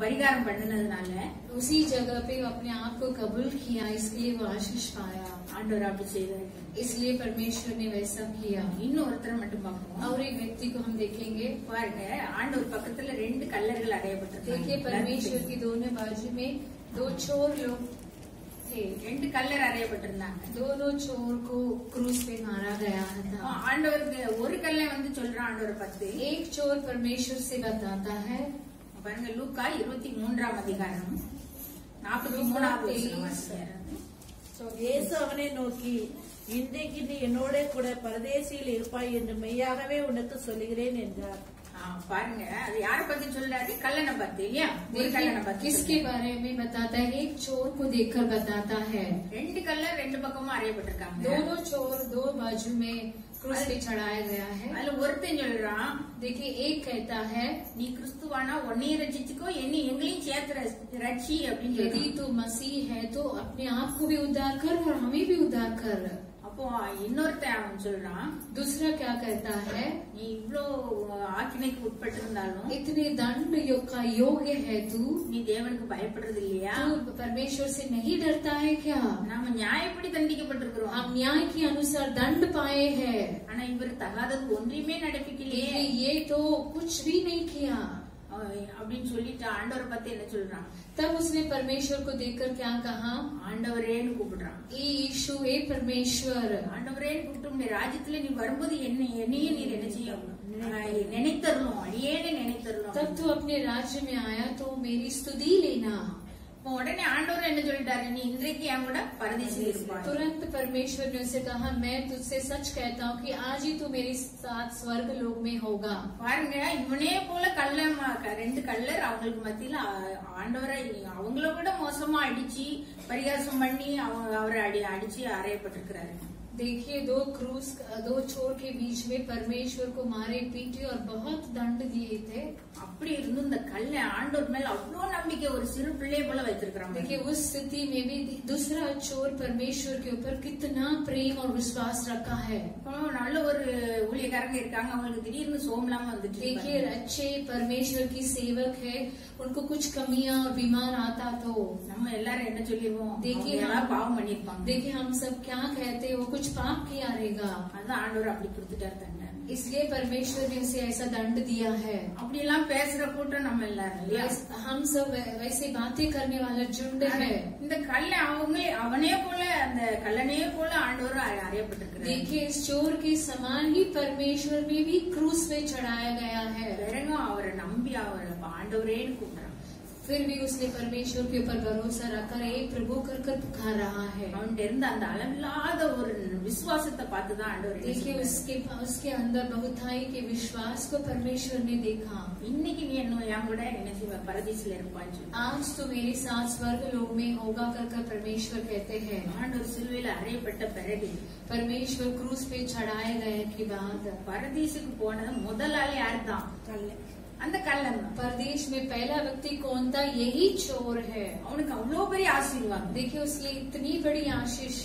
பரிகாரம் பண்ணினதுனால उसी जगह पे वो अपने आप को कबूल किया, इसलिए वो आशीष पाया। ஆண்டவர் அப்படி செய்தார். इसलिए परमेश्वर ने वैसा किया। இன்னும் ஒருத்தரை மட்டும் பார்ப்போம். और एक व्यक्ति को हम देखेंगे। பாருங்க, ஆண்டவர் பக்கத்துல 2 கல்லர்கள் देखिए அறையப்பட்டிருக்காங்க. परमेश्वर की दोनों बाजू में 2 चोर लोग थे। 2 கல்லர் அறையப்பட்டிருந்தாங்க. दोनों चोर को क्रूस पे मारा गया था। ஆண்டவருக்கு ஒரு கல்லை சொல்றான் ஆண்டவர் பார்த்து. एक चोर परमेश्वर से बताता है, பாருங்க லூக்கா 23ஆம் அதிகாரம் 43வது வசனம். இயேசு அவனை நோக்கி, இன்றைக்கு நீ என்னோட கூட பரதேசியில் இருப்பாய் என்று மெய்யாகவே உனக்கு சொல்லுகிறேன் என்றார். பாருங்க, அது யார பத்தி சொல்றாரு? கல்லனை பத்தி இல்லையா? ஒரு கல்லனை பத்தி. किसके बारे में बताता है? एक चोर को देखकर बताता है। 2 கல்லர் 2 பக்கமும் அறையப்பட்டிருக்காங்க. दोनों चोर 2 बाजू में क्रूस पे चढ़ाया गया है। அதுல ஒருத்தன் சொல்றான், देखिए एक कहता है, நீ கிறிஸ்துவானா உன்னையும் ரட்சிச்சுக்கோ, எங்களையும் சேர்த்து ரட்சி அப்படின்னு यदि சொல்லி. तू मसीह है तो अपने आप को भी उद्धार कर और हमें भी उद्धार कर। அப்போ இன்னொருத்தன் அவன் சொல்றான், दूसरा क्या कहता है, நீ இவ்ளோ ஆக்கினைக்கு உட்பட்டு இருந்தாலும் इतने दंड का योग्य है तू நீ தேவனுக்கு பயப்படுறது இல்லையா? तू परमेश्वर से नहीं डरता है क्या? நாம நியாயப்படி தண்டிக்கப்பட்டிருக்கிறோம், हम न्याय के अनुसार दंड पाए हैं, ஆனா இவர் தகாதது ஒன்றையுமே நடப்பிக்கலையே लेकिन ये तो कुछ भी नहीं किया। அப்படின்னு சொல்லிட்டு ஆண்டவரை பத்தி என்ன சொல்றான்? तब उसने परमेश्वर को देखकर क्या कहा, ஆண்டவரேன்னு கூப்பிடுறான். ए यीशु, ए परमेश्वर, ஆண்டவரேன்னு கூப்பிட்டு உன்னுடைய ராஜ்யத்துல நீ வரும்போது என்னையும் நீர் என்ன செய்யும்? நினைத்தரணும், அடியேன்னு நினைத்தரணும். तब तू अपने राज्य में आया तो मेरी स्तुति लेना। உடனே ஆண்டவர் என்ன சொல்லிட்டாரு, நீ இன்றைக்கு என் கூட பரதேசில் இருப்பாய். तुरंत परमेश्वर ने उसे कहा, मैं तुझसे सच कहता हूँ कि आज ही तू मेरे साथ स्वर्ग लोक में होगा। பாருங்க, இவனே போல ரெண்டு கள்ளர் அவங்களுக்கு மத்தியில ஆண்டவரை அவங்கள விட மோசமா அடிச்சு பரிகாசம் பண்ணி அவரை அடிச்சு அறையப்பட்டிருக்கிறாரு. देखिए, दो चोर के बीच में परमेश्वर को मारे पीटे और बहुत दंड दिए थे। அப்படி இருந்து இந்த கல்ல ஆண்டவர் மேல அவ்வளவு நம்பிக்கை ஒரு சிறு பிள்ளை போல வைத்திருக்கிறாங்க. देखिए, उस स्थिति में भी दूसरा चोर परमेश्वर के ऊपर कितना प्रेम और विश्वास रखा है। நல்ல ஒரு ஊழியக்காரங்க இருக்காங்க, அவங்களுக்கு திடீர்னு சோம்லாம வந்துட்டு. देखिए, अच्छे परमेश्वर की सेवक है, उनको कुछ कमियां और बीमार आता तो நம்ம எல்லாரும் என்ன சொல்லிடுவோம், देखिए பாவம் பண்ணிருப்பாங்க. देखिए हम सब क्या कहते हैं, वो कुछ पाप किया रहेगा, அதான் ஆண்டவர் அப்படி கொடுத்துட்டாரு தண்டனை. इसलिए परमेश्वर ने उसे ऐसा दंड दिया है। அப்படி எல்லாம் பேசுற கூட்டம் நம்ம எல்லாரும் இல்லையா? हम सब वैसे बातें करने वाला झुंड है। இந்த கல்ல அவனே போல அந்த கல்லனே போல ஆண்டவர் அறியப்பட்டிருக்கிறார். देखिए, इस चोर के समान ही परमेश्वर में भी क्रूस में चढ़ाया गया है। வெறும் அவரை நம்பி அவரை ஆண்டவரேன்னு கூப்பிடுறான். फिर भी उसने परमेश्वर के ऊपर भरोसा रखकर एक प्रभु कर कर पुकार रहा है। அவன்கிட்ட இருந்த அந்த அளவில்லாத ஒரு விசுவாசத்தை பார்த்துதான் ஆண்டவர். देखिए, उसके अंदर बहुताई के विश्वास को परमेश्वर ने देखा। இன்னைக்கு நீ என்ன என் கூட என்ன செய்வ, பரதீசில இருப்பான்னு சொல்லி. आज तो मेरे साथ स्वर्ग लोक में होगा कर कर परमेश्वर कहते हैं। ஆண்டவர் சிலுவையில அறையப்பட்ட பிறகு परमेश्वर क्रूस पे चढ़ाए गए के बाद பரதீசுக்கு போனது முதல் ஆள் யாரு தான்? அந்த கல்லன். परदेश में पहला व्यक्ति कौन था? यही चोर है। அவனுக்கு அவ்வளவு பெரிய ஆசீர்வாதம். देखिए, उसके इतनी बड़ी आशीष,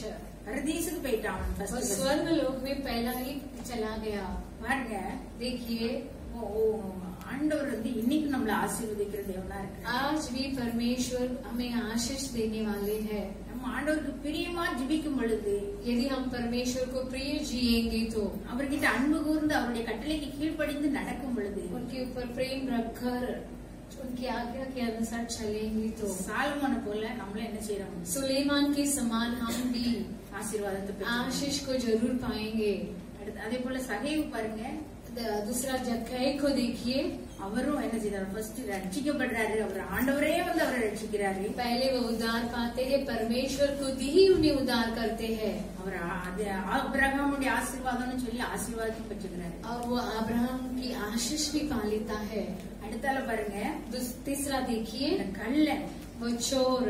பரதீசுக்கு போயிட்டான் அவன். और स्वर्ग लोक में पहला ही चला गया। பாருங்க, देखिए, ஆண்டவர் இன்னைக்கு நம்மள ஆசீர்வதிக்கிற தேவனா இருக்கு. आज भी परमेश्वर हमें आशीष देने वाले हैं। நம்ம ஆண்டவருக்கு பிரியமா ஜெபிக்கும் பொழுது, यदि हम परमेश्वर को प्रिय जिएंगे तो, அவர்கிட்ட அன்பு கூர்ந்து அவருடைய கட்டளைக்கு கீழ்ப்படிந்து நடக்கும் பொழுது, उनके ऊपर प्रेम रखकर उनकी आज्ञा के अनुसार चलेंगे तो சாலமோனை போல நம்மள என்ன செய்யறோம், सुलेमान के समान हम भी ஆசீர்வாதத்தை பெறுவோம். आशीष को जरूर पाएंगे। அதே போல சகைவு பாருங்க, दूसरा जक्कई को देखिए, அவரும் என்ன செய்யறாரு, ஃபர்ஸ்ட் ரட்சிக்கப்படுறாரு. அவர் ஆண்டவரே வந்து அவரை ரட்சிக்கிறாரு. पहले वो उद्धार पाते हैं, परमेश्वर खुद ही उन्हें उद्धार करते हैं। அவர் அபிரகாமுடைய ஆசீர்வாதம்னு சொல்லி ஆசீர்வாதத்தை பெற்றுக்கிறாரு. और वो अब्राहम की आशीष भी पा लेता है। அடுத்தால பாருங்க, तीसरा देखिए, இந்த கள்ளன் वो चोर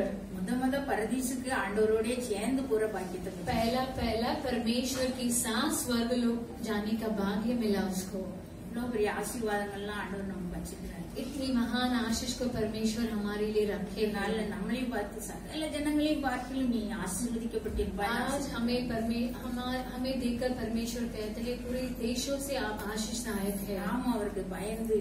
முத பரதீசுக்கு ஆண்டவரோட சேர்ந்து போற பாக்கியத்தை பெற்றார். पहला परमेश्वर के साथ स्वर्ग लोक जाने का भाग्य मिला उसको। இவ்வளவு பெரிய ஆசீர்வாதங்கள்லாம் ஆண்டவர் நமக்கு வச்சிருக்கிறாரு. इतनी महान आशीष को परमेश्वर हमारे लिए रखे। நாள் நம்மளையும் பார்த்து சகல ஜனங்களையும் பார்க்கலும் நீ ஆசீர்வதிக்கப்பட்டிருப்பாய். आज हमें देखकर परमेश्वर कहते हैं, पूरे देशों से आप आशीषदायक है। நாம அவருக்கு பயந்து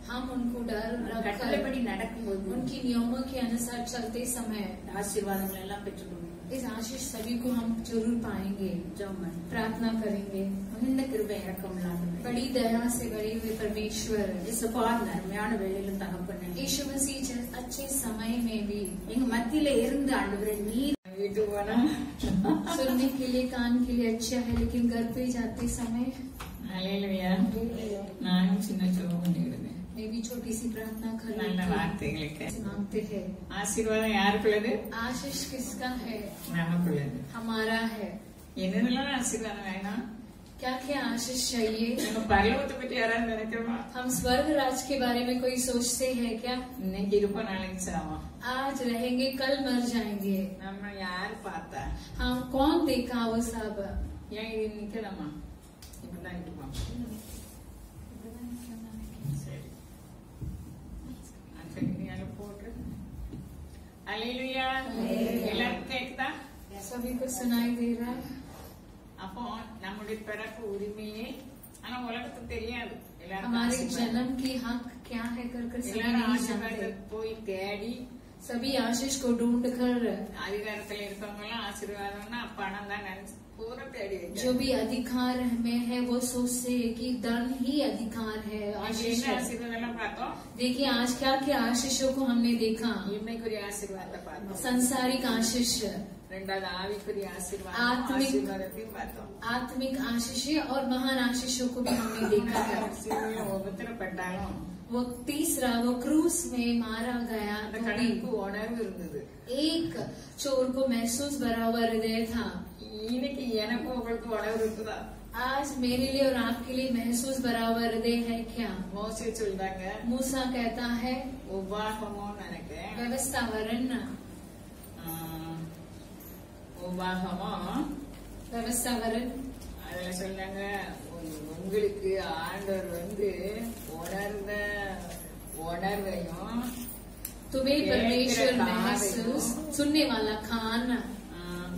हम उनको डर रखकर கட்டளைப்படி நடக்கும்போது उनकी नियमों के अनुसार चलते समय ஆசீர்வாதங்கள் எல்லாம் பெற்றுக்கொள்வோம். इस आशीष सभी को हम जरूर पाएंगे। ஜெபம் பண்ணு. प्रार्थना करेंगे। இந்த கிருபை இறக்கம் இல்லாதவரே, बड़ी दया से बड़े हुए परमेश्वर, இயேசுப்பா, இந்த அருமையான வேளையிலும் தகப்பனே, यीशु मसीह अच्छे समय में भी எங்க மத்தியில இருந்து ஆண்டவரே நீர் வீட்டுக்கு போனா सुनने के लिए कान के लिए अच्छा है, लेकिन घर पे जाते समय ஹல்லேலூயா. நானும் சின்ன ஜெபம் பண்ணிக்கிறேன். मैं भी छोटी सी प्रार्थना कर நல்ல வார்த்தைகளுக்கு मांगते हैं। ஆசீர்வாதம் யாருக்குள்ளது? आशीष किसका है? நமக்குள்ளது. हमारा है। என்னென்னலாம் ஆசீர்வாதம் வேணும்? क्या क्या आशीष चाहिए? நம்ம பரலோகத்தை பற்றி யாராவது நினைக்கிறோமா? हम स्वर्ग राज के बारे में कोई सोचते हैं क्या? இன்னைக்கு இருப்போம், நாளைக்கு சாவோம். आज रहेंगे, कल मर जाएंगे। நம்ம யாரு பார்த்தா? हम कौन देखा वो सब? ஏன் இது நிக்கலாமா? இப்பதான் இருப்போம். சரி, அங்க போட்டு அல்லேலூயா. எல்லாருக்கும் கேக்குதா? सभी को सुनाई दे रहा है। அப்போ நம்முடைய பிறப்பு உரிமையே ஆனா உலகத்துக்கு தெரியாது. हमारे जन्म की हक क्या है कर सभी எல்லாரும் नहीं ஆசீர்வாதத்தை जानते। போய் தேடி सभी आशीष को ढूंढ कर, அதிகாரத்துல இருக்கவங்க எல்லாம் ஆசீர்வாதம்னா பணம் தான் நினைச்சு पूरा तेरी जो भी अधिकार में है वो सोचते है कि धन ही अधिकार है, आशीष है। देखिए आज क्या क्या आशीषों को हमने देखा। आशीर्वाद संसारिक आशीष, ரெண்டாவது ஆவிக்குரிய आत्मिक ஆசீர்வாதத்தையும் பார்த்தோம். आत्मिक आशीषें और महान आशीषों को भी हमने देखा है। சிலுவையில உபத்திரப்பட்டாலும் वो तीसरा वो क्रूस में मारा गया அந்த तो भी கடனுக்கு உணர்வு இருந்தது. एक चोर को महसूस भरा हुआ हृदय था। இன்னைக்கு எனக்கும் உங்களுக்கு உணர்வு இருக்குதா? आज मेरे लिए और आपके लिए महसूस भरा हुआ हृदय है क्या? மோசே சொல்றாங்க मूसा कहता है உபாகமோன்னு நினைக்கிறேன். व्यवस्थावरण உபாகமம் व्यवस्थावरण அதுல சொன்னாங்க உங்களுக்கு ஆண்டவர் உணர்வையும் तुम्हें परमेश्वर महसूस सुनने वाला कान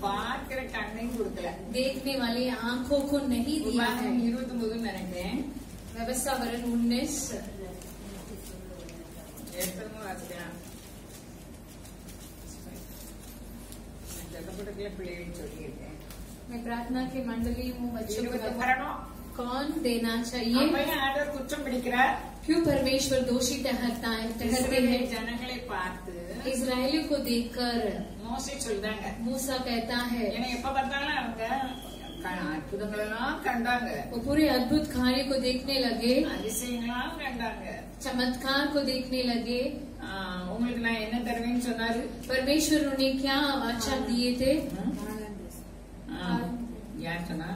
பார்க்கிற கண்ணையும் கொடுக்கல. देखने वाली आंखों को नहीं दिया है। உபாகமம் 29 நினைக்கிறேன். व्यवस्थावरण 19 எத்தனை வாசிக்கலாம்? ஜெகப்படத்துல பிள்ளைகள் சொல்லியிருக்கேன். मैं प्रार्थना की मंडली हूँ। बच्चों को 20 வரணும். कौन देना चाहिए? அப்பயும் ஆண்டவர் குற்றம் பிடிக்கிறார். क्यों परमेश्वर दोषी ठहरते இஸ்ரவேல் हैं? ஜனங்களை பார்த்து इजरायलियों को देखकर மோசே சொல்றாங்க मूसा कहता है ஏன்னா எப்ப பார்த்தாலும் அவங்க அற்புதங்கள் எல்லாம் கண்டாங்க, वो पूरे अद्भुत कार्य को देखने लगे, அதிசயங்களாம் கண்டாங்க. चमत्कार को देखने लगे। உங்களுக்கு நான் என்ன தருவேன்னு சொன்னாரு? परमेश्वर उन्हें क्या वचन दिए थे? யார் சொன்னா?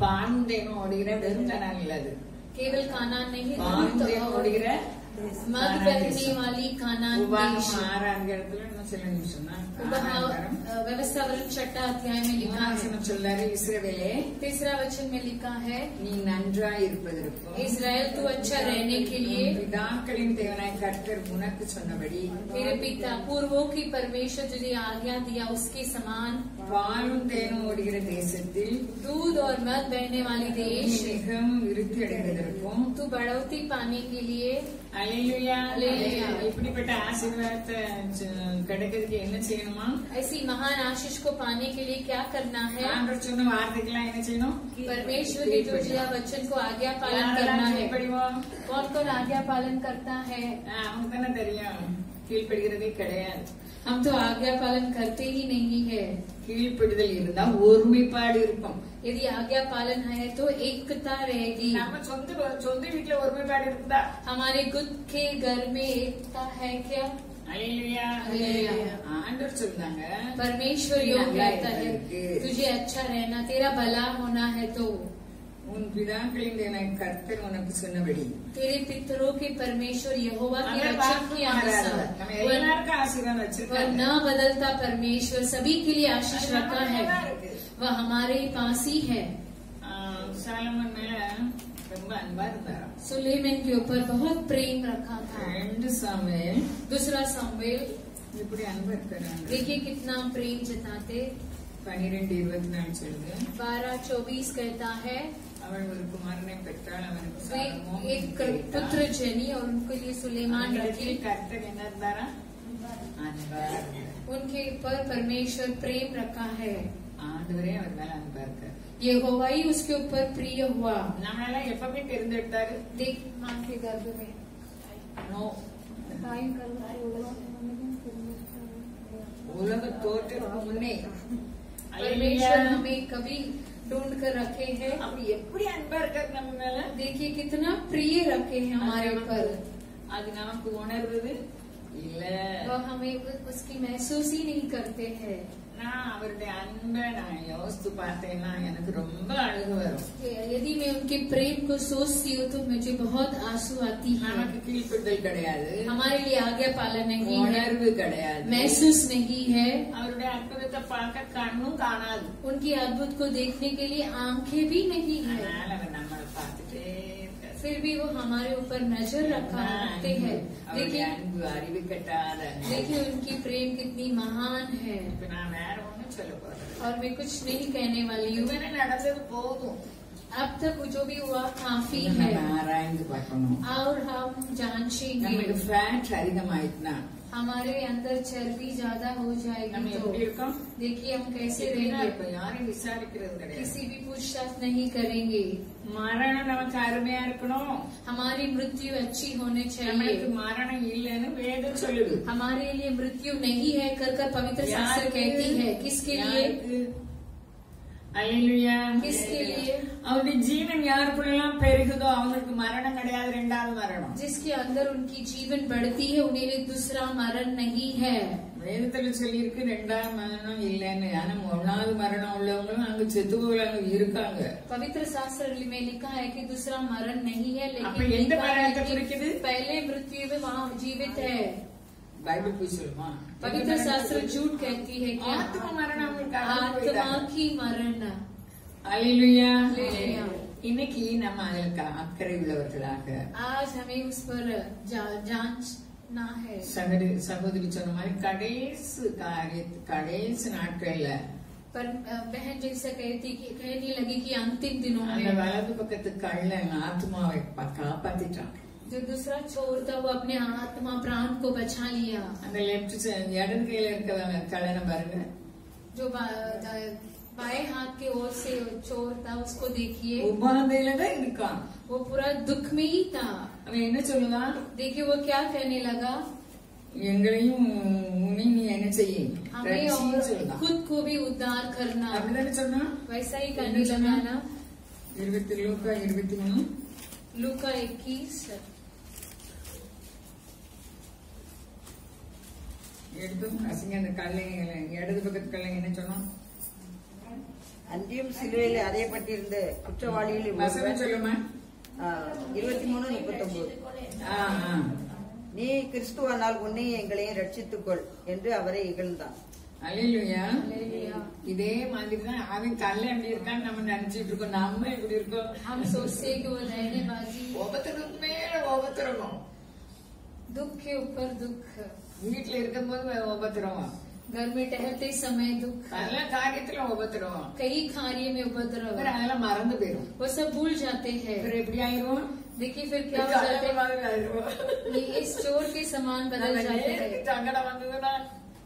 பாந்தேனும் ஓடுகிற வெறும் ஜனம் இல்ல, அது केवल कानान नहीं, பாந்தேனும் ஓடுகிற मद बहने वाली कानान देश। உபாகமம் 6 இடத்துல இன்னும் சில நிமிஷம் தான். व्यवस्थावरण 6 अध्याय में लिखा है। சொல்லாரு இஸ்ரவேலே 3 वचन में लिखा है நீ நன்றாய் இருப்பதற்கும் इजराइल तू अच्छा रहने के लिए பிதாக்களின் தேவனாய் கர்த்தர் உனக்கு சொன்னபடி तेरे पिता पूर्वों की परमेश्वर तुझे आज्ञा दिया उसके समान பாலும் தேனும் ஓடுகிற தேசத்தில் दूध और मद बहने वाली நீ देश மிகவும் விருத்தி அடைவதற்கும் तू बढ़ोतरी पाने के लिए அல்லேலூயா அல்லேலூயா. இப்படிப்பட்ட ஆசீர்வாதத்தை கிடைக்கிறதுக்கு என்ன செய்யணுமா? ऐसी महान आशीष को पाने के लिए क्या करना है? ஆண்டவர் சொன்ன வார்த்தைக்கெல்லாம் என்ன செய்யணும்? परमेश्वर के जो दिया वचन को आज्ञा पालन करना யாரெல்லாம் है। கீழ்ப்படிவோம்? कौन कौन आज्ञा पालन करता है? அவங்க தானே தெரியும். கீழ்ப்படுகிறதே கிடையாது. हम तो आज्ञा पालन करते ही नहीं है। கீழ்ப்படுதல் இருந்தா ஒருமைப்பாடு இருக்கும். यदि आज्ञा पालन है तो एकता रहेगी। நம்ம சொந்த வீட்டுல ஒருமைப்பாடு இருக்குதா? हमारे खुद के घर में एकता है क्या? அல்லேலூயா. அல்லேலூயா. ஆண்டவர் சொன்னாங்க परमेश्वर योग कहता है तुझे अच्छा रहना, तेरा भला होना है तो உன் பிதாக்களின் தேவனாய் கர்த்தர் உனக்கு சொன்னபடி तेरे पितरों के परमेश्वर यहोवा के நம்ம वचन के अनुसार நம்ம எல்லாருக்கும் ஆசீர்வாதம் वह வச்சிருக்காங்க. न बदलता परमेश्वर सभी के लिए आशीष रखा है। वह हमारे पास ही है। சாலமன் மேல ரொம்ப அன்பா இருந்தாராம். सुलेमान के ऊपर बहुत प्रेम रखा था। 2 சாமுவேல் दूसरा सामुएल இப்படி அன்பா இருக்கிறாங்க. देखिए कितना प्रेम जताते। 12:24 சொல்லுது 12:24 कहता है அவள் ஒரு குமாரனை பெற்றாள், அவனுக்கு वे சாலமோன் एक பெயரிட்டார். पुत्र जनी और उनके लिए सुलेमान रखे। அவனிடத்தில் கர்த்தர் என்ன இருந்தாரா? அன்பா இருந்தார். उनके ऊपर परमेश्वर प्रेम रखा है। ஆண்டவரே அவர் மேல அன்பா இருக்கார். यहोवा ही उसके ऊपर प्रिय हुआ। நம்மளெல்லாம் எப்பவுமே தெரிந்தெடுத்தாரு. देख मां के गर्भ में நோ टाइम करना உலக தோற்றத்துக்கு முன்னே परमेश्वर हमें कभी ढूंढ कर रखे हैं। அப்படி எப்படி அன்பா இருக்காரு நம்ம மேல? देखिए कितना प्रिय रखे हैं हमारे ऊपर। அது நமக்கு உணர்வது இல்ல. वह हमें उसकी महसूस ही नहीं करते हैं। நான் அவருடைய அன்பை நான் யோசித்து பார்த்தேன்னா எனக்கு ரொம்ப அழுகு வரும். यदि मैं उनके प्रेम को सोचती हूँ तो मुझे बहुत आंसू आती है। நமக்கு கீழ்ப்படுதல் கிடையாது, हमारे लिए आज्ञा पालन नहीं है, உணர்வு கிடையாது, महसूस नहीं है। அவருடைய அற்புதத்தை பார்க்க கண்ணும் காணாது. उनकी अद्भुत को देखने के लिए आंखें भी नहीं है, அதனால அவர் நம்மளை பார்த்துட்டே இருக்காரு. फिर भी वो हमारे ऊपर नजर रखते हैं। அவருடைய देखिए அன்பு அறிவு कटाத अன்பு. देखिए उनकी प्रेम कितनी महान है। இப்ப நான் வேற ஒண்ணும் சொல்ல போறேன். और मैं कुछ नहीं कहने वाली हूँ। இதுவரை நடந்தது போதும். अब तक जो भी हुआ काफी நம்ம है। ஆராய்ந்து ஆய்ந்து பார்க்கணும். और हम जांचेंगे நம்மளுக்கு ஃபேட் அதிகமாயிட்டுனா हमारे अंदर चर्बी ज्यादा हो நம்ம जाएगी तो எப்படி இருக்கோம்? देखिए हम कैसे எப்படின்னா रहेंगे. இப்ப யாரையும் விசாரிக்கிறது கிடையாது. किसी भी पूछताछ नहीं करेंगे. மரணம் நமக்கு அருமையா இருக்கணும். हमारी मृत्यु अच्छी होनी நம்மளுக்கு चाहिए. மரணம் இல்லைன்னு வேதம் சொல்லுது. हमारे लिए मृत्यु नहीं है कर पवित्र शास्त्र कहती है. किसके लिए? அல்லேலூயா. किसके लिए? அவருடைய ஜீவன் யாருக்குள்ளெல்லாம் பெருகுதோ அவங்களுக்கு மரணம் கிடையாது, ரெண்டாவது மரணம். जिसके अंदर उनकी जीवन बढ़ती है उन्हें लिए दूसरा मरण नहीं है. வேதத்துல சொல்லியிருக்கு ரெண்டாவது மரணம் இல்லைன்னு. ஆனா ஒன்னாவது மரணம் உள்ளவங்களும் அங்க செத்து போகலாங்க இருக்காங்க. पवित्र शास्त्र में लिखा है कि दूसरा मरण नहीं है, அப்ப लेकिन எந்த लिखा है மரணத்தை कि குறிக்குது? पहले मृत्यु में वहाँ जीवित है. பைபிள் போய் சொல்லுமா? पवित्र शास्त्र झूठ कहती है कि ஆத்ம மரணம் அவங்களுக்கு आत्मा की मरण. அல்லேலூயா. அல்லேலூயா. இன்னைக்கு நம்ம அதற்கு அக்கறை உள்ளவர்களாக आज हमें उस पर जांचना है. சகோதரி சொன்ன மாதிரி கடைசி நாட்கள்ல पर बहन जैसा कहने लगी कि अंतिम दिनों அந்த में வலது பக்கத்து கள்ளன் ஆத்மாவை காப்பாத்திட்டான். जो दूसरा चोर था वो अपने आत्मा प्राण को बचा लिया. அந்த லெப்ட் இடது கையில இருக்கிற கள்ளனை பாருங்க. जो बाएं हाथ के ओर से चोर था उसको देखिए, உபாதையில தான் இருக்கான். वो पूरा दुख में ही था. அவன் என்ன சொல்லுவான்? देखिए वो क्या कहने लगा, எங்களையும் நீ என்ன செய்ய हमें और खुद को भी उद्धार करना. அப்படிதானே சொன்னான். वैसा ही करने लगा ना. 23 लूका 21 எடுத்தும் அசிங்க அந்த கல்லைங்க இடது பக்கத்து கல்லைங்க என்ன சொன்னோம்? அன்றியும் சிலுவையில் அறையப்பட்டிருந்த குற்றவாளிகளில் வசனம் ஒருவர், சொல்லுமா? 23:39 நீ கிறிஸ்துவானால் உன்னையும் எங்களையும் ரட்சித்துக்கொள் என்று அவரை இகழ்ந்தான். அல்லேலூயா. हालेलुया. இதே மாதிரிதான் அவன் கல்ல எப்படி இருக்கான்னு நம்ம நினைச்சிட்டு இருக்கோம். நம்ம எப்படி இருக்கோம்? हम सोचते हैं कि वो रहनेबाजी, ஒவ்வொருத்தருக்கு மேல ஒவ்வொருத்தரும் दुख के ऊपर दुख, வீட்டுல இருக்கும் போது ஒவ்வொருத்தரும் घर में टहलते समय दुख, நல்ல காரியத்துல ஒவ்வொருத்தரும் कई कार्य में उपद्रव, அதெல்லாம் மறந்து போயிடும். वो सब भूल जाते हैं. அப்புறம் எப்படி ஆயிரும்? देखिए फिर क्या हो जाता है, ये इस चोर के समान बदल जाते हैं. சங்கடம் வந்ததுன்னா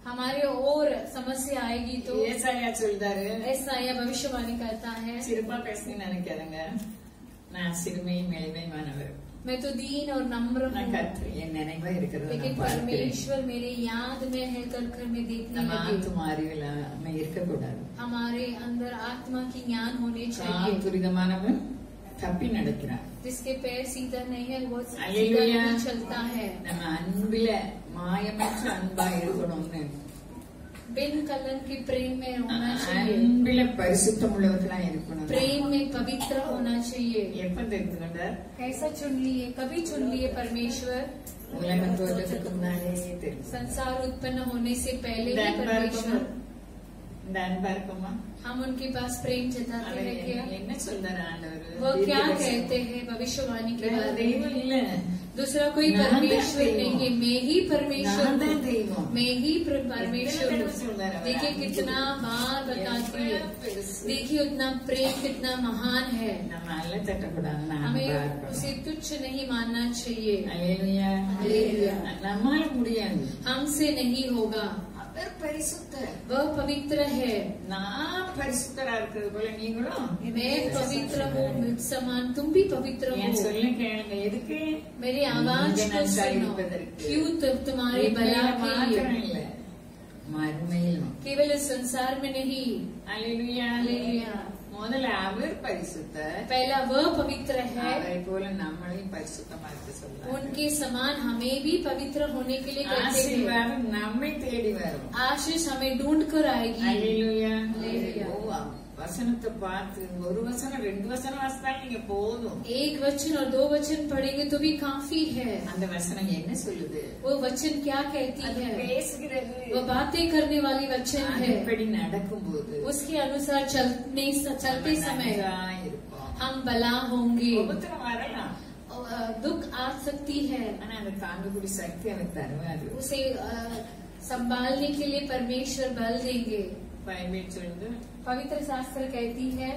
हमारे और समस्या आएगी तो ஏசாயா சொல்றாரு, ऐसा या भविष्यवाणी करता है, சிறப்பா பேசுன்னு நினைக்காதுங்க, நான் சிறுமையும் எளிமையானவர், मैं तो दीन और नम्र நான் हूँ, கர்த்தர் என் நினைவா இருக்கிறது लेकिन நான் பார்க்கிறேன். परमेश्वर मेरे याद में है कर मैं देखने நம்ம लगी. ஆத்தும அறிவில் நம்ம இருக்கக்கூடாது. हमारे अंदर आत्मा की ज्ञान होने चाहिए. துரிதமானவன் தப்பி நடக்கிறான். जिसके पैर सीधा नहीं है वो सीधा அல்லேலூயா. नहीं चलता है. நம்ம அன்பில மாயமற்ற அன்பா இருக்கணும்னு, बिन कलन के प्रेम में होना चाहिए. அன்பில பரிசுத்தம் உள்ளவர்களா இருக்கணும். प्रेम में पवित्र होना चाहिए. எப்ப தெரிந்து கொண்டார்? कैसा चुन लिए, कभी चुन लिए परमेश्वर, உலகம் தோற்றத்துக்கு முன்னாலே தெரியும். संसार उत्पन्न होने से पहले இந்த ही அன்பா இருக்குமா? परमेश्वर. இந்த அன்பா இருக்குமா? हम उनके पास प्रेम जताते அவர் हैं क्या? என்ன சொல்றாரு ஆண்டவர்? वो क्या कहते हैं भविष्यवाणी के வேற बारे में? தெய்வம் இல்ல, दूसरा कोई நான் தான் परमेश्वर தெய்வம். नहीं है, मैं ही परमेश्वर நான் தான் हूँ. தெய்வம். मैं ही परमेश्वर कितना हूँ. सुंदर है। देखिए कितना बार बताती है, देखिए उतना प्रेम कितना महान है. நம்ம அல்ல தட்டக்கூடாது. நான் हमें அன்பா இருக்கணும். उसे तुच्छ नहीं मानना चाहिए. அல்லேலூயா. அல்லேலூயா. நம்மால முடியாது. हमसे नहीं होगा. அவர் பரிசுத்தர். वह पवित्र है. நான் பரிசுத்தரா இருக்கிறது போல நீங்களும் मैं पवित्र हूँ, मुझ समान तुम भी पवित्र என் हो. சொல்ல கேளுங்க. எதுக்கு? मेरी आवाज நீங்க को நன்றாய் सुनो. இருப்பதற்கு. क्यों तुम्हारे भला के மாத்திரம் लिए, இல்ல, மறுமையிலும். केवल इस संसार में नहीं. அல்லேலூயா. हालेलुया. முதல்ல அவர் பரிசுத்தர். पहला वह पवित्र है, அவரை போல நம்மளையும் பரிசுத்தமா இருக்க சொல்றார். उनके समान हमें भी पवित्र होने के लिए कहते हैं. ஆசீர்வாதம் நம்மை தேடி வரும். आशीष हमें ढूंढ कर आएगी. அல்லேலூயா. அல்லேலூயா. ஓ, வசனத்தை பார்த்து ஒரு வசனம் 2 வசனம் வாசித்தாலும் நீங்க போதும். एक वचन और 2 वचन पढ़ेंगे तो भी काफी है. அந்த வசனம் என்ன சொல்லுது? वो वचन क्या कहती அது है? பேசுகிறது. वो बातें करने वाली वचन है. அதன்படி நடக்கும்போது उसके अनुसार चलते समय நன்றாய் இருப்போம். हम भला होंगे. உபத்திரம் வரலாம், दुख आ सकती है, ஆனா அதை தாங்கக்கூடிய சக்தி எனக்கு தருவாரு. उसे संभालने के लिए परमेश्वर बल देंगे. பைபிள் சொல்லுது, पवित्र शास्त्र कहती है,